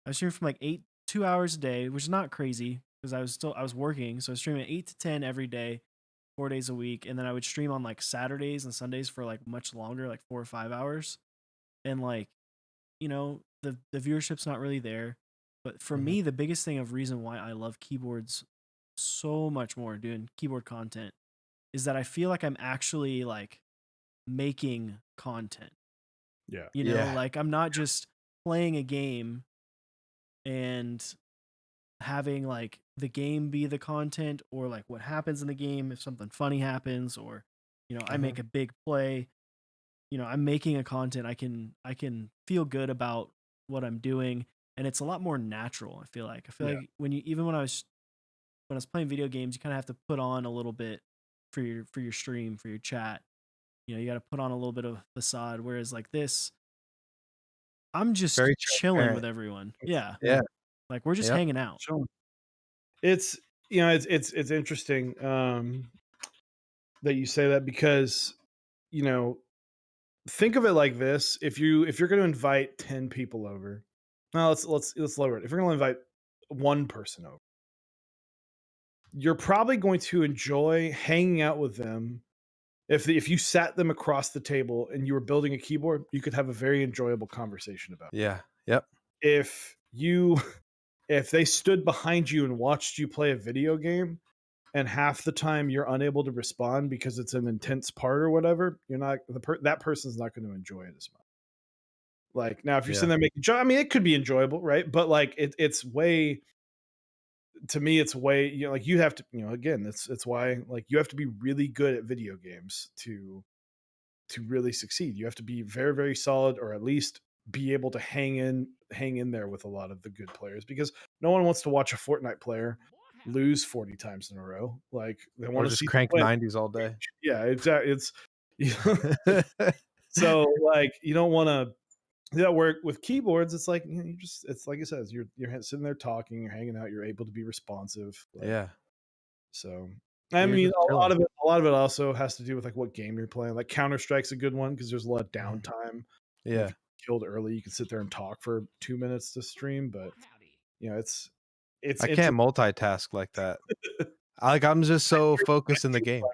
I was streaming from like 2 hours a day, which is not crazy because I was working, so I was streaming 8 to 10 every day, 4 days a week, and then I would stream on like Saturdays and Sundays for like much longer, like 4 or 5 hours, and like, you know, the viewership's not really there. But for Mhm. me, the biggest thing of reason why I love keyboards so much more, doing keyboard content, is that I feel like I'm actually like making content. Yeah. You know, Yeah. like I'm not just playing a game and having like the game be the content, or like what happens in the game if something funny happens, or you know, I Mhm. make a big play. You know, I'm making a content. I can feel good about what I'm doing, and it's a lot more natural. I feel Yeah. like when you, even when I was playing video games, you kind of have to put on a little bit for your stream, for your chat. You know, you got to put on a little bit of facade. Whereas like this, I'm just Very chilling with transparent. everyone. Yeah, Yeah. like we're just Yep. hanging out. Sure. It's you know it's interesting that you say that because you know think of it like this: if you're going to invite 10 people over, now let's lower it. If you're going to invite one person over, you're probably going to enjoy hanging out with them. If you sat them across the table and you were building a keyboard, you could have a very enjoyable conversation about Yeah. Yep. it. If they stood behind you and watched you play a video game, and half the time you're unable to respond because it's an intense part or whatever, you're not that person's not going to enjoy it as much. Like now, if you're Yeah. sitting there making I mean, it could be enjoyable, right? But like it's way to me, it's way like you have to again, it's why like you have to be really good at video games to really succeed. You have to be very very solid, or at least be able to hang in there with a lot of the good players, because no one wants to watch a Fortnite player lose 40 times in a row. Like they Or want to just see them crank win. 90s all day. Yeah, exactly. It's so like you don't want to do that work with keyboards. It's like you just it's like it says you're sitting there talking, you're hanging out, you're able to be responsive. Like Yeah. so. I You're mean, just chilling. a lot of it also has to do with like what game you're playing. Like Counter Strike's a good one because there's a lot of Mhm. downtime. And if Yeah. you're killed early, you can sit there and talk for 2 minutes to stream. But it's I can't interesting. multitask like that. I'm just so focused in the game.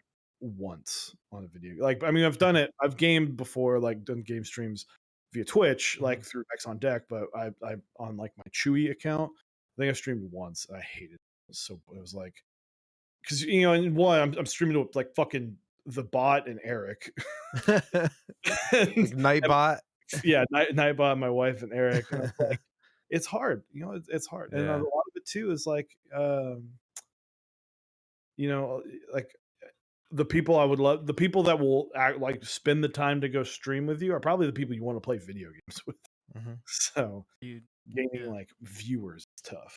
Once on a video. Like, I mean, I've done it. I've gamed before, like done game streams via Twitch, like Mhm. through Mechs on Deck. But I on like my Chewy account, I think I streamed once. I hated it. It was like because in one I'm streaming to like fucking the bot and Eric, Like and, and Nightbot. yeah, Nightbot, my wife and Eric, and I'm like, it's hard. It's hard, and a lot Yeah. of it too is like, you know, like the people I would love, the people that will act, like spend the time to go stream with you are probably the people you want to play video games with. Mhm. So Dude. gaining Yeah. like viewers is tough.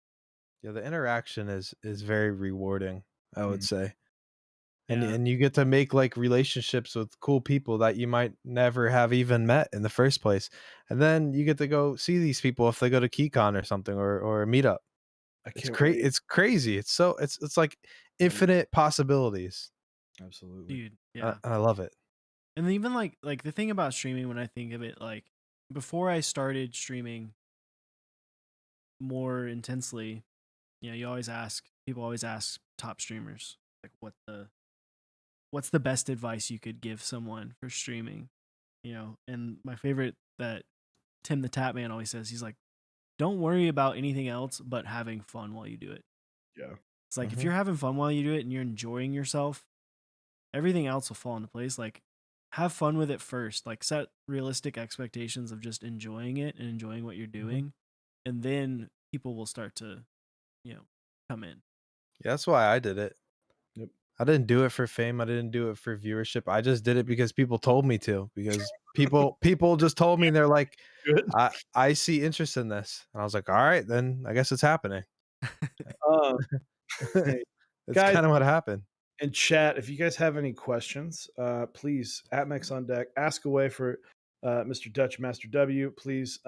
Yeah, the interaction is very rewarding, I would Mhm. say. Yeah. And you get to make like relationships with cool people that you might never have even met in the first place. And then you get to go see these people if they go to KeyCon or something, or a meetup. I It's can't wait. it's crazy. It's like infinite possibilities. Absolutely. Dude. Yeah. And I love it. And even like the thing about streaming, when I think of it, like before I started streaming more intensely, you know, people always ask top streamers like what's the best advice you could give someone for streaming, you know? And my favorite that Tim the Tap Man always says, he's like, don't worry about anything else but having fun while you do it. Yeah. It's like if Mhm. you're having fun while you do it and you're enjoying yourself, everything else will fall into place. Like have fun with it first. Like set realistic expectations of just enjoying it and enjoying what you're Mhm. doing, and then people will start to, you know, come in. Yeah, that's why I did it. Yep. I didn't do it for fame. I didn't do it for viewership. I just did it because people told me to. Because people just told me, and they're like, Good. I see interest in this, and I was like, all right, then I guess it's happening. Uh, hey, That's guys kind of what happened. in chat, if you guys have any questions, please at Mechs on Deck, ask away for Mr. Dutchmaster W, please.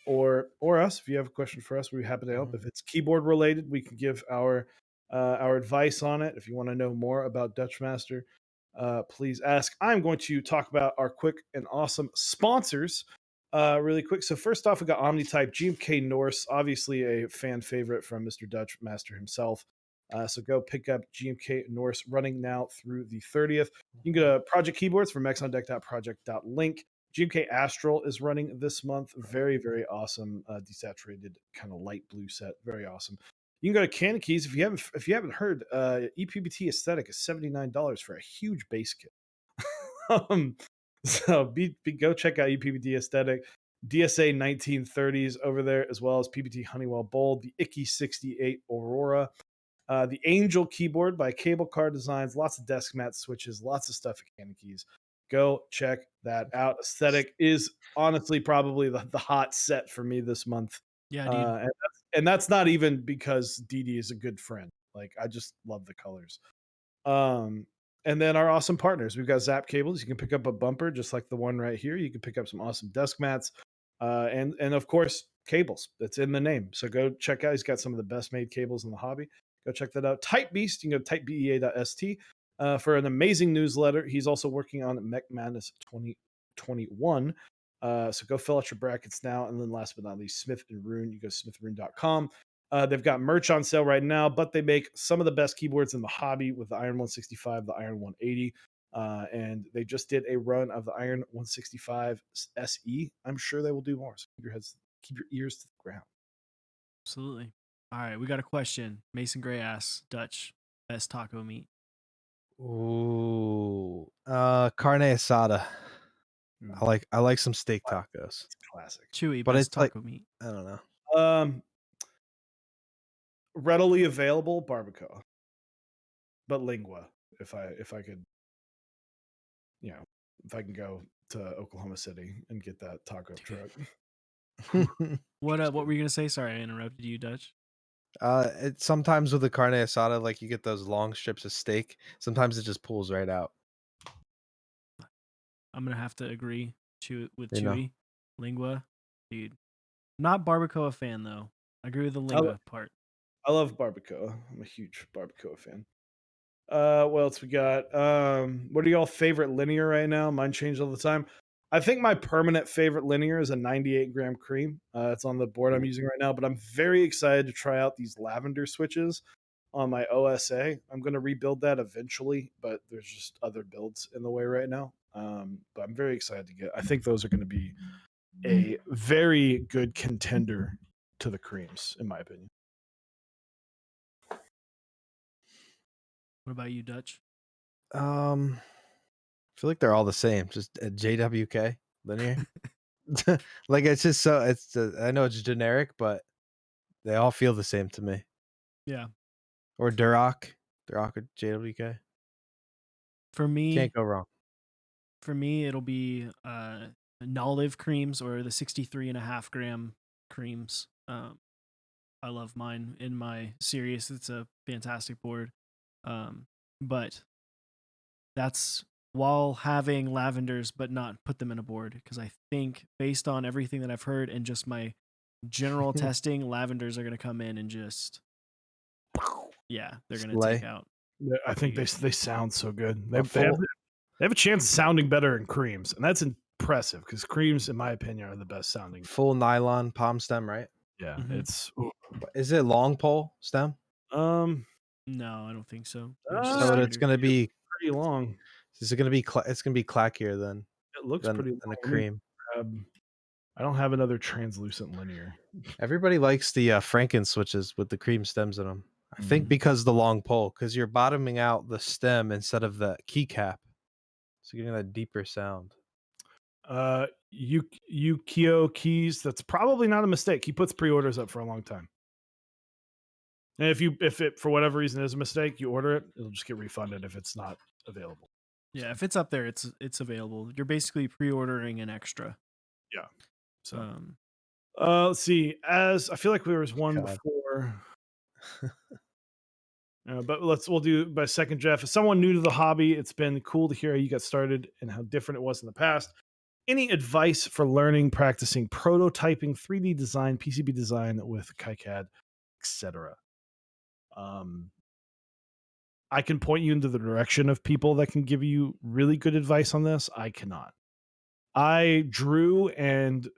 Or us, if you have a question for us, we're happy to help. If it's keyboard related, we can give our advice on it. If you want to know more about Dutchmaster, please ask. I'm going to talk about our quick and awesome sponsors really quick. So first off, we got Omnitype, GMK Norse, obviously a fan favorite from Mr. Dutchmaster himself. So go pick up GMK Norse running now through the 30th. You can go to Project Keyboards from mexondeck.project.link. GMK Astral is running this month. Very, very awesome, desaturated kind of light blue set. Very awesome. You can go to Candy Keys if you haven't heard. EPBT Aesthetic is $79 for a huge bass kit. So go check out EPBT Aesthetic, DSA 1930s over there, as well as PBT Honeywell Bold, the Icky 68 Aurora, the Angel keyboard by Cable Car Designs, lots of desk mat switches, lots of stuff at Candy Keys. Go check that out. Aesthetic is honestly probably the hot set for me this month. Yeah, dude. And that's not even because Dee is a good friend. Like, I just love the colors. And then our awesome partners. We've got Zap Cables. You can pick up a bumper just like the one right here. You can pick up some awesome desk mats. And of course, cables. That's in the name. So go check out. He's got some of the best made cables in the hobby. Go check that out. Type Beast. You can go to typebea.st for an amazing newsletter. He's also working on Mech Madness 2021. So go fill out your brackets now. And then last but not least, Smith and Rune. You go to smithrune.com. They've got merch on sale right now, but they make some of the best keyboards in the hobby with the Iron 165, the Iron 180. And they just did a run of the Iron 165 SE. I'm sure they will do more. So keep your ears to the ground. Absolutely. All right, we got a question. Mason Gray asks, Dutch, best taco meat? Ooh, carne asada. I like some steak tacos. It's classic. Chewy, But best it's like, taco meat. I don't know. Readily available barbacoa, but lingua. If I could, if I can go to Oklahoma City and get that taco truck. What were you gonna say? Sorry, I interrupted you, Dutch. It's sometimes with the carne asada, like you get those long strips of steak. Sometimes it just pulls right out. I'm gonna have to agree with You know. Chewy. Lingua, dude. Not barbacoa fan though. I agree with the lingua part. I love barbacoa. I'm a huge barbacoa fan. What else we got? What are y'all favorite linear right now? Mine change all the time. I think my permanent favorite linear is a 98 gram cream. It's on the board I'm using right now, but I'm very excited to try out these lavender switches on my OSA. I'm going to rebuild that eventually, but there's just other builds in the way right now. But I'm very excited to get. I think those are going to be a very good contender to the creams, in my opinion. What about you, Dutch? I feel like they're all the same. Just a JWK linear. Like it's just so I know it's generic, but they all feel the same to me. Yeah. Or Duroc or JWK. For me, Can't go wrong. For me, it'll be Nolive creams or the 63.5 gram creams. I love mine in my Sirius. It's a fantastic board. But that's while having lavenders, but not put them in a board. Because I think based on everything that I've heard and just my general testing, lavenders are going to come in and just, they're going to take out. I think they sound so good. They have a chance of sounding better in creams, and that's impressive because creams, in my opinion, are the best sounding. Full nylon palm stem, right? Yeah, Mhm. Is it long pole stem? No, I don't think so. So it's going to be pretty long. Is it going to be? It's going to be clackier than. It looks than, pretty than a long. cream. I don't have another translucent linear. Everybody likes the Franken switches with the cream stems in them. I think because the long pole, because you're bottoming out the stem instead of the keycap, so you're getting a deeper sound. Yukio Keys. That's probably not a mistake. He puts pre-orders up for a long time. And if it for whatever reason is a mistake, you order it, it'll just get refunded if it's not available. Yeah, if it's up there, it's available. You're basically pre-ordering an extra. Yeah. So let's see. As I feel like there was one before more. But we'll do by second, Jeff. As someone new to the hobby, it's been cool to hear how you got started and how different it was in the past. Any advice for learning, practicing prototyping, 3D design, PCB design with KiCad, etc.? I can point you into the direction of people that can give you really good advice on this. I cannot. I drew and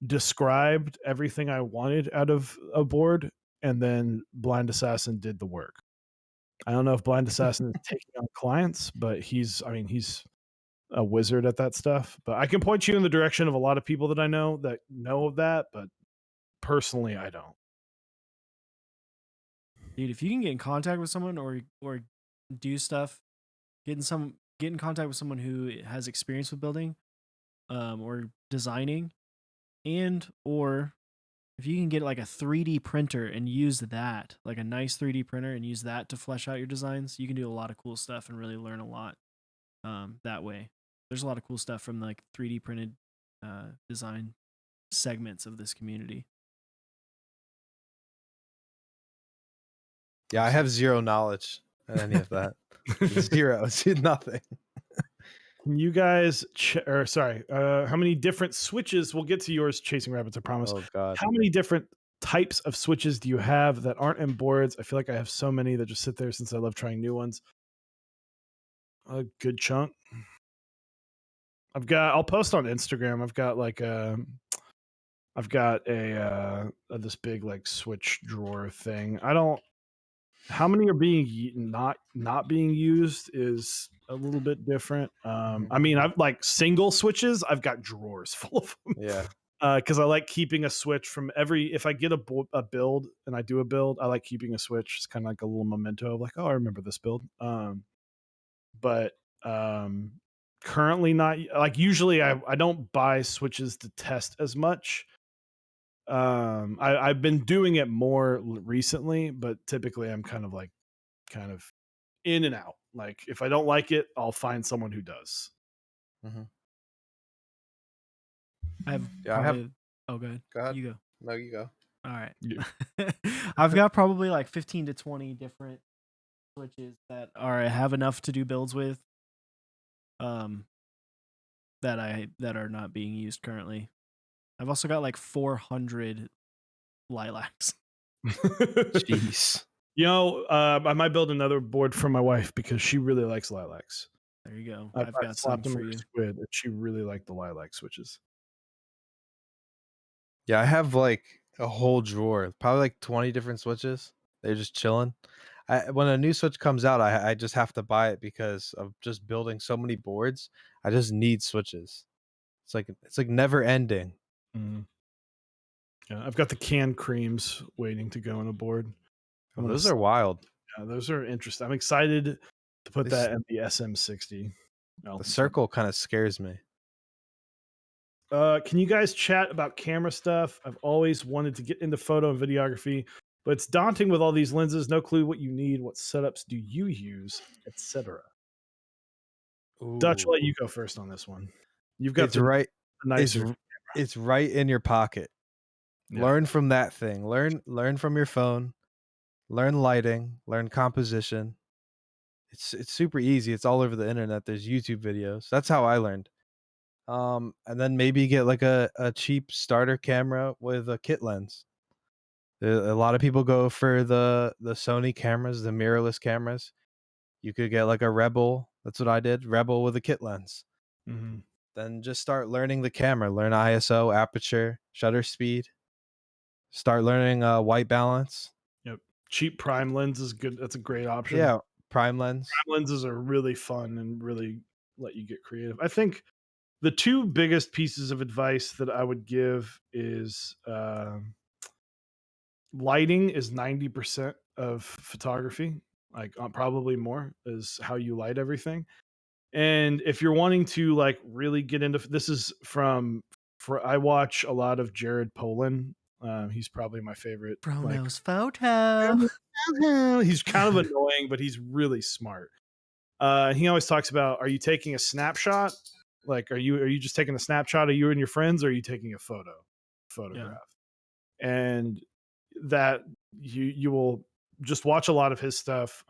described everything I wanted out of a board, and then Blind Assassin did the work. I don't know if Blind Assassin is taking on clients, but he's a wizard at that stuff. But I can point you in the direction of a lot of people that I know of that, but personally, I don't. Dude, if you can get in contact with someone or do stuff, get in contact with someone who has experience with building, or designing, or if you can get like a 3D printer and use that, like a nice 3D printer, and use that to flesh out your designs, you can do a lot of cool stuff and really learn a lot that way. There's a lot of cool stuff from like 3D printed design segments of this community. Yeah, I have zero knowledge in any of that. Zero. Nothing. Can you guys, how many different switches? We'll get to yours, Chasing Rabbits, I promise. Oh God. How many different types of switches do you have that aren't in boards? I feel like I have so many that just sit there since I love trying new ones. A good chunk. I'll post on Instagram. I've got this big like switch drawer thing. How many are being not being used is a little bit different. I mean, I've like single switches. I've got drawers full of them. Yeah. Because I like keeping a switch from if I get a build and I do a build, I like keeping a switch. It's kind of like a little memento of like, oh, I remember this build. But currently not like usually I don't buy switches to test as much. I've been doing it more recently, but typically I'm kind of in and out. Like if I don't like it, I'll find someone who does. Mm-hmm. I have oh, go ahead. Go ahead. You go. No, you go. All right. Yeah. I've got probably like 15 to 20 different switches that I have enough to do builds with. That are not being used currently. I've also got like 400 lilacs. Jeez. You know, I might build another board for my wife because she really likes lilacs. There you go. I've got some for you. Squid, and she really liked the lilac switches. Yeah, I have like a whole drawer, probably like 20 different switches. They're just chilling. When a new switch comes out, I just have to buy it because of just building so many boards. I just need switches. It's like never ending. Mm-hmm. Yeah, I've got the canned creams waiting to go on a board. Oh, those are wild. Yeah, those are interesting. I'm excited to put that in the SM60. The circle kind of scares me. Can you guys chat about camera stuff? I've always wanted to get into photo and videography, but it's daunting with all these lenses. No clue what you need. What setups do you use, etc. Dutch, I'll let you go first on this one. You've got the nicer. It's right in your pocket. Yeah. Learn from that thing. Learn from your phone. Learn lighting. Learn composition. It's super easy. It's all over the internet. There's YouTube videos. That's how I learned. And then maybe get like a cheap starter camera with a kit lens. A lot of people go for the Sony cameras, the mirrorless cameras. You could get like a Rebel. That's what I did. Rebel with a kit lens. Mm-hmm. Then just start learning the camera. Learn ISO, aperture, shutter speed. Start learning white balance. Yep. Cheap prime lens is good. That's a great option. Yeah, prime lens. Prime lenses are really fun and really let you get creative. I think the two biggest pieces of advice that I would give is lighting is 90% of photography, like probably more is how you light everything. And if you're wanting to like really get into this is I watch a lot of Jared Polin. He's probably my favorite. Brono's photo. He's kind of annoying, but he's really smart. He always talks about, are you taking a snapshot? Like, are you just taking a snapshot of you and your friends, or are you taking a photograph? Yeah. And you will just watch a lot of his stuff.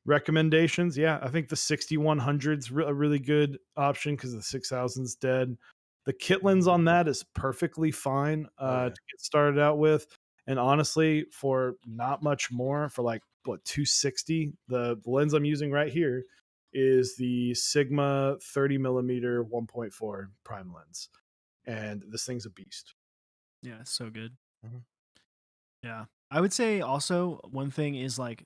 Recommendations, yeah, I think the 6100's a really good option because the 6000's dead. The kit lens on that is perfectly fine yeah. to get started out with. And honestly, for not much more, for like what 260, the lens I'm using right here is the Sigma 30 millimeter 1.4 prime lens, and this thing's a beast. Yeah, it's so good. Mhm. Yeah. I would say also one thing is like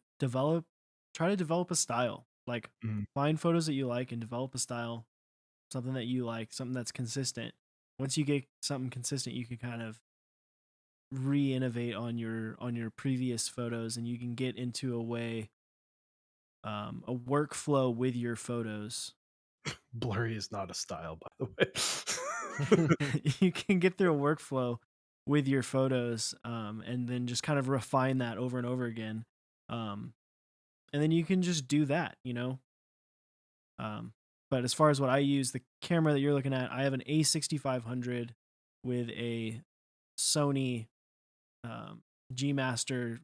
try to develop a style. Like Mhm. find photos that you like and develop a style, something that you like, something that's consistent. Once you get something consistent, you can kind of re-innovate on your previous photos, and you can get into a workflow with your photos. Blurry is not a style, by the way. You can get through a workflow with your photos, and then just kind of refine that over and over again. And then you can just do that, you know. But as far as what I use, the camera that you're looking at, I have an A6500 with a Sony G-Master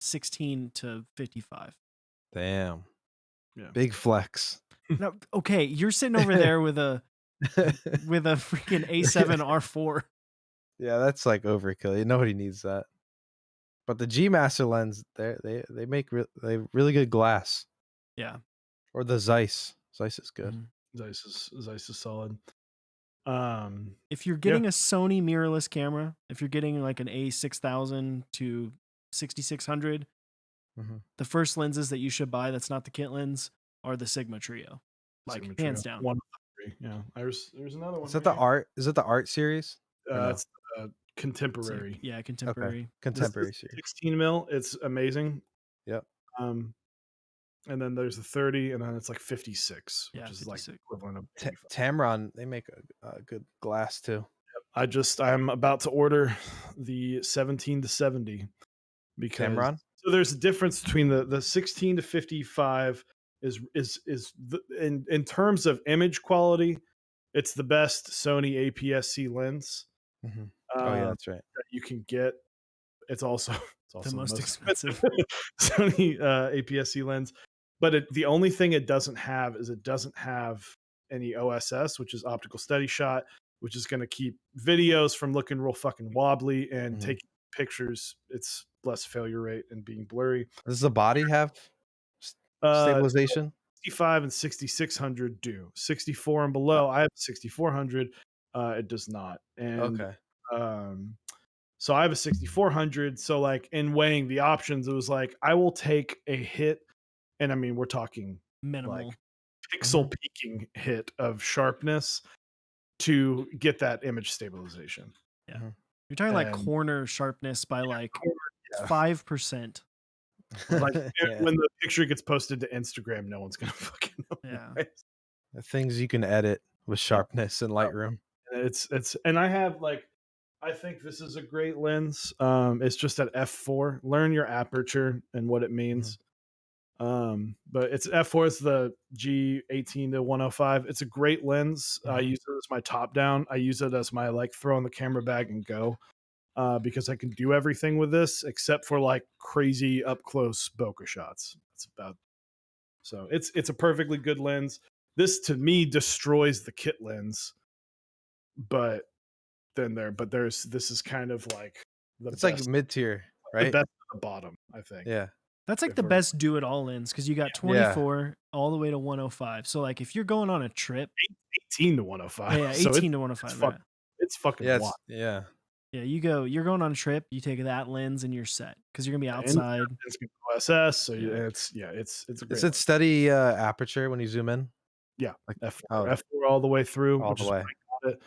16 to 55. Damn. Yeah. Big flex. Now, okay, you're sitting over there with a freaking A7 R4. Yeah, that's like overkill. Nobody needs that. But the G-Master lens, they make they really good glass. Yeah. Or the Zeiss. Zeiss is good. Mhm. Zeiss is solid. If you're Yeah. getting a Sony mirrorless camera, if you're getting like an A6000 to 6600, Mhm. the first lenses that you should buy that's not the kit lens are the Sigma Trio. Like Sigma hands Trio. down. One of the three. Yeah. There's another one Is that right the here. art? Is it the art series? Or no? It's contemporary. Yeah, Okay. contemporary. This Contemporary series. 16 mil. It's amazing. Yep. And then there's the 30, and then it's like 56, Yeah, which is like 56. equivalent of 85. Tamron, they make a good glass too. I'm about to order the 17 to 70 because Tamron? so there's a difference between the 16 to 55 in terms of image quality, it's the best Sony APS-C lens Mhm. Oh yeah, that's right. that you can get. It's also The the most most expensive. Sony APS-C lens, but the only thing it doesn't have is it doesn't have any OSS, which is optical steady shot, which is going to keep videos from looking real fucking wobbly and Mhm. taking pictures. It's less failure rate and being blurry. Does the body have Uh, stabilization? 65 and 6600 do. 64 and below, I have 6400. It does not. And Okay. um, so I have a 6400. So like in weighing the options, it was like I will take a hit, and I mean we're talking like Minimal. pixel peaking hit of sharpness to get that image stabilization. Yeah. Mhm. You're talking like And corner sharpness by like yeah, 5%. like Yeah. when the picture gets posted to Instagram, no one's gonna fucking know. Yeah. Anyways. The things you can edit with Yeah. sharpness in Lightroom. It's and I have like I think this is a great lens. It's just at f4. Learn your aperture and what it means. But it's f4 is the G18 to 105. It's a great lens. I use it as my top down. I use it as my like throw in the camera bag and go. Because I can do everything with this except for like crazy up close bokeh shots. That's about so it's a perfectly good lens. This to me destroys the kit lens, but this is kind of like the It's like best mid-tier, the right? best at the bottom, I think. Yeah. That's like If the we're best do it all lens because you got Yeah. 24 all the way to 105. So like if you're going on a trip, 18 to 105. yeah, So 18 to it's 105. fucking it's fucking Yeah, wild. Yeah, you're going on a trip, you take that lens and you're set because you're gonna be And outside. it's OSS, so Yeah. it's a great Is it lens. steady aperture when you zoom in? Yeah, Like F4, F4 all the way through, all which the is way. what I got it.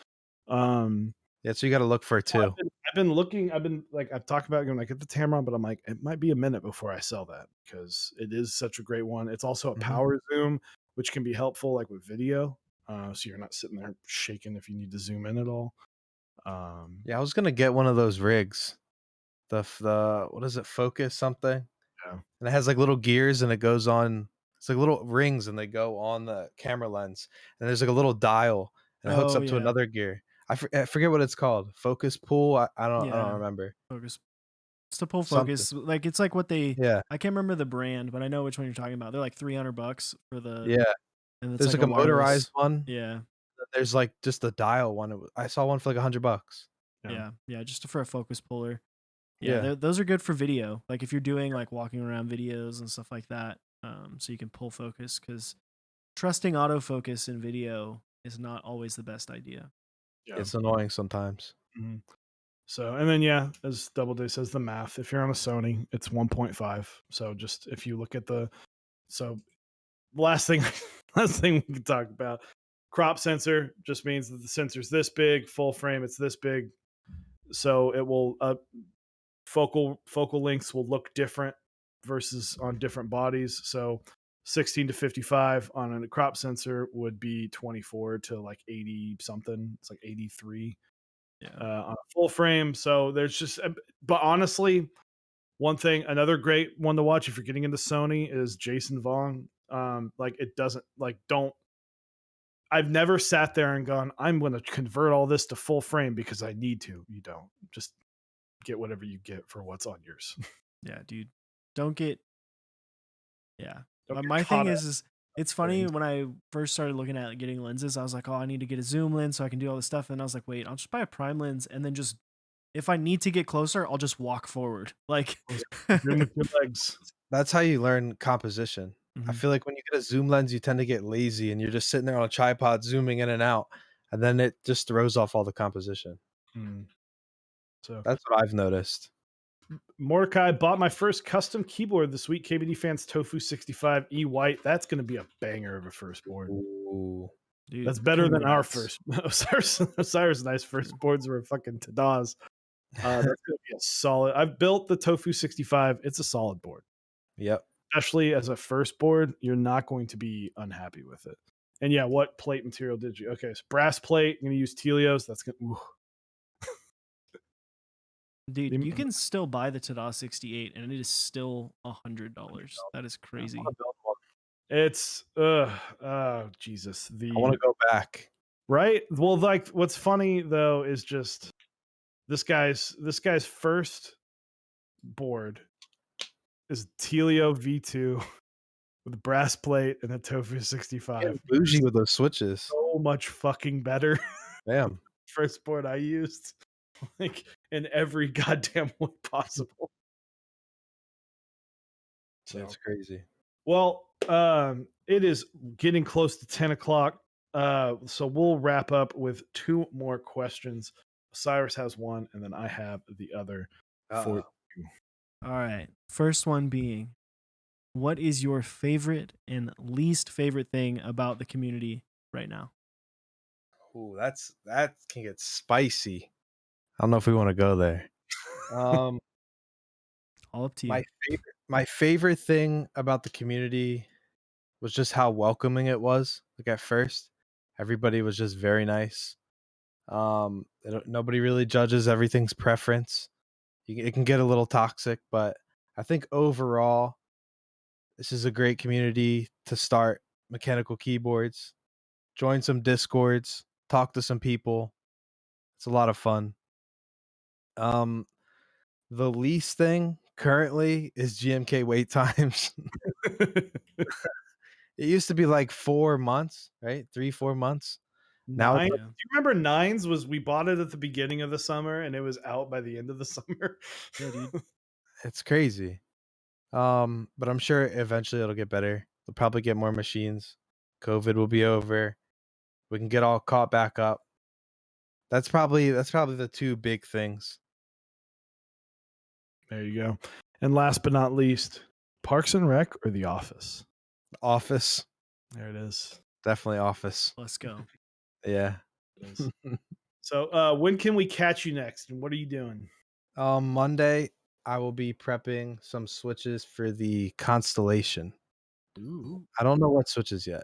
Um, Yeah, so you got to look for it too. I've been looking. I've been like I've talked about going like get the Tamron, but I'm like it might be a minute before I sell that because it is such a great one. It's also a power zoom, which can be helpful like with video, so you're not sitting there shaking if you need to zoom in at all. Yeah, I was gonna get one of those rigs. The what is it? Focus something. Yeah. And it has like little gears and it goes on. It's like little rings and they go on the camera lens. And there's like a little dial and it hooks Oh up to yeah. another gear. I forget what it's called. Focus pull. I don't Yeah. remember. Focus. It's to pull something. focus. Like it's like what they. Yeah, I can't remember the brand, but I know which one you're talking about. They're like $300 for the, yeah. and it's There's like like a a motorized wireless. one. Yeah, There's like just the dial one. I saw one for like $100. yeah, just for a focus puller. Yeah, Yeah, those are good for video. Like if you're doing like walking around videos and stuff like that, so you can pull focus because trusting autofocus in video is not always the best idea. Yeah. it's annoying sometimes. Mhm. So, and then yeah, as Doubleday says, the math. If you're on a Sony, it's 1.5. So just if you look at so last thing, last thing we can talk about, crop sensor just means that the sensor's this big, full frame, it's this big. So it will focal lengths will look different versus on different bodies. So 16 to 55 on a crop sensor would be 24 to like 80 something. It's like 83 Yeah, on a full frame. So there's just, but honestly, another great one to watch if you're getting into Sony is Jason Vaughn. Like it doesn't like don't. I've never sat there and gone, I'm going to convert all this to full frame because I need to. You don't just get whatever you get for what's on yours. yeah, dude. Don't get. Yeah, Don't but get my thing caught up is it's in funny things. when I first started looking at getting lenses, I was like, oh, I need to get a zoom lens so I can do all this stuff. And I was like, wait, I'll just buy a prime lens and then just if I need to get closer, I'll just walk forward. Like, Zoom with your legs. That's how you learn composition. I Mhm. feel like when you get a zoom lens, you tend to get lazy and you're just sitting there on a tripod zooming in and out, and then it just throws off all the composition. So That's what I've noticed. Mordecai bought my first custom keyboard this week. KBD Fans Tofu 65 E White. That's going to be a banger of a first board. Ooh. Dude, That's better than our congrats. first. Osiris and I's first boards were fucking Tada's. That's going to be a solid. I've built the Tofu 65. It's a solid board. Yep. Especially as a first board, you're not going to be unhappy with it. And yeah, what plate material did you? Okay, so brass plate. I'm going to use Telios. That's going to. Dude, you can still buy the Tada 68 and it is still $100. That is crazy. It's Jesus. I want to go back. Right? Well, like what's funny though is just this guy's first board is Telio V2 with a brass plate and a Tofu 65. Getting bougie with those switches. So much fucking better. Damn. First board I used, like in every goddamn way possible. So That's crazy. well, it is getting close to 10 o'clock. So we'll wrap up with two more questions. Cyrus has one, and then I have the other. For All right. First one being, what is your favorite and least favorite thing about the community right now? Ooh, that can get spicy. I don't know if we want to go there. All up to you. My favorite thing about the community was just how welcoming it was. Like at first, everybody was just very nice. Nobody really judges. Everything's preference. It can get a little toxic, but I think overall, this is a great community to start mechanical keyboards. Join some discords, talk to some people. It's a lot of fun. Um, the least thing currently is GMK wait times. It used to be like 4 months, right? 3-4 months. Now it's Nine. like, Do you remember Nines? Was we bought it at the beginning of the summer and it was out by the end of the summer? Yeah, dude. it's crazy. But I'm sure eventually it'll get better. They'll probably get more machines. COVID will be over. We can get all caught back up. That's probably the two big things. There you go. And last but not least, Parks and Rec or The Office? Office, There it is. definitely Office. Let's go. Yeah. It is. So when can we catch you next? And what are you doing? Monday I will be prepping some switches for the Constellation. Ooh. I don't know what switches yet.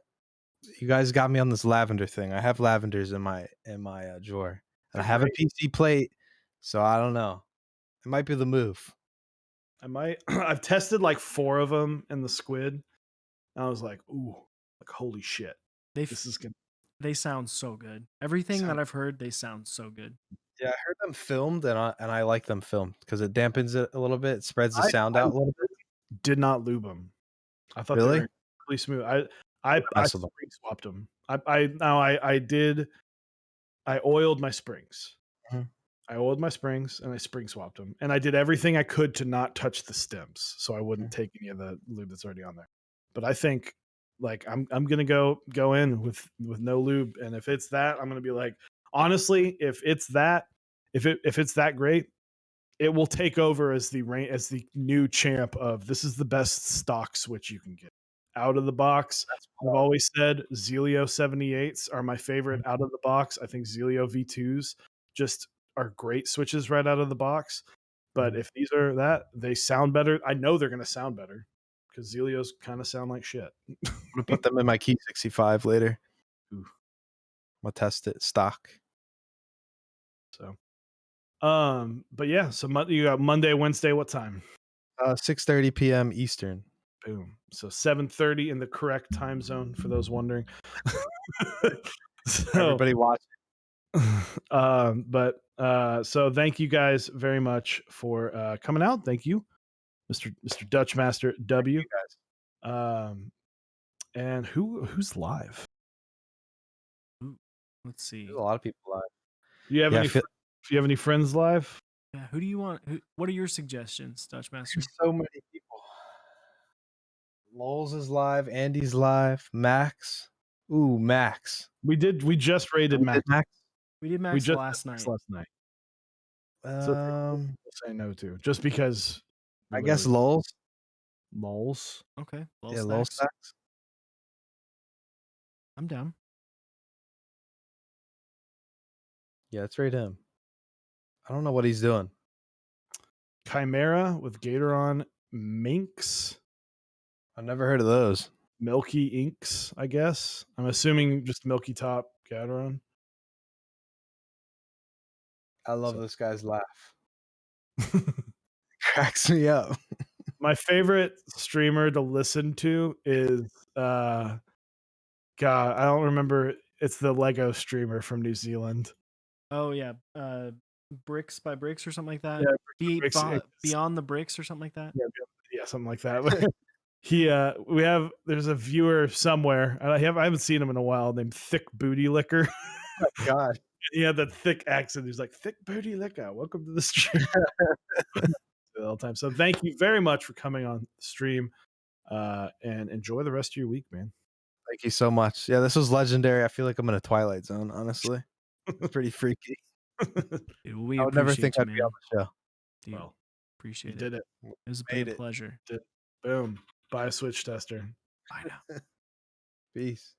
You guys got me on this lavender thing. I have lavenders in my drawer, and I have a PC plate, so I don't know. It might be the move. I might. I've tested like 4 of them in the squid. And I was like, ooh, like holy shit. This is gonna They sound so good. Everything that I've heard, they sound so good. Yeah, I heard them filmed, and I like them filmed because it dampens it a little bit, it spreads the I sound out a little bit. did not lube them. I thought they Really? were really smooth. I Mess with them. spring swapped them. I did. I oiled my springs. Mhm. I oiled my springs and I spring swapped them, and I did everything I could to not touch the stems, so I wouldn't take any of the lube that's already on there. But I think like I'm gonna go in with no lube, and if it's that, I'm gonna be like, honestly, if it's that great, it will take over as the new champ of this is the best stock switch you can get out of the box. I've always said Zelio 78s are my favorite out of the box. I think Zelio V2s just are great switches right out of the box. But if these are that, they sound better. I know they're going to sound better because Zelios kind of sound like shit. I'm gonna put them in my Key 65 later. Ooh. I'll test it stock. So, but yeah, so you got Monday, Wednesday, what time? 6:30 p.m. Eastern. Boom. So 7:30 in the correct time zone for those wondering. So, Everybody watch. So thank you guys very much for coming out. Thank you, Mr. Dutchmaster W. You guys. And who's live? Let's see. There's a lot of people live. Do you have Yeah, any? Do you have any friends live? Yeah, who do you want? What are your suggestions, Dutchmaster? There's so many people. Lowell's is live. Andy's live. Max. Ooh, Max. We just raided Max. We did Max last night. So say no to just because. I guess Lowell's. Lulz. Okay. Yeah, Lowell Stacks. I'm down. Yeah, let's rate him. I don't know what he's doing. Chimera with Gatoron Minx. I've never heard of those. Milky Inks, I guess. I'm assuming just Milky Top Gatoron. I love this guy's laugh. Cracks me up. My favorite streamer to listen to is God, I don't remember. It's the Lego streamer from New Zealand. Oh yeah, Bricks by Bricks or something like that. Yeah, Beyond the Bricks or something like that. Yeah, something like that. There's a viewer somewhere. I haven't seen him in a while. Named Thick Booty Liquor. Oh my God. He had that thick accent. He's like, Thick Booty Liquor. Welcome to the stream. All the time. So thank you very much for coming on the stream, and enjoy the rest of your week, man. Thank you so much. Yeah, this was legendary. I feel like I'm in a Twilight Zone, honestly. It's pretty freaky. Dude, we I would never think you, I'd be on the show. Dude, well, appreciate you did it. It was a Made big it. pleasure. Boom. Buy a Switch tester. I know. Peace.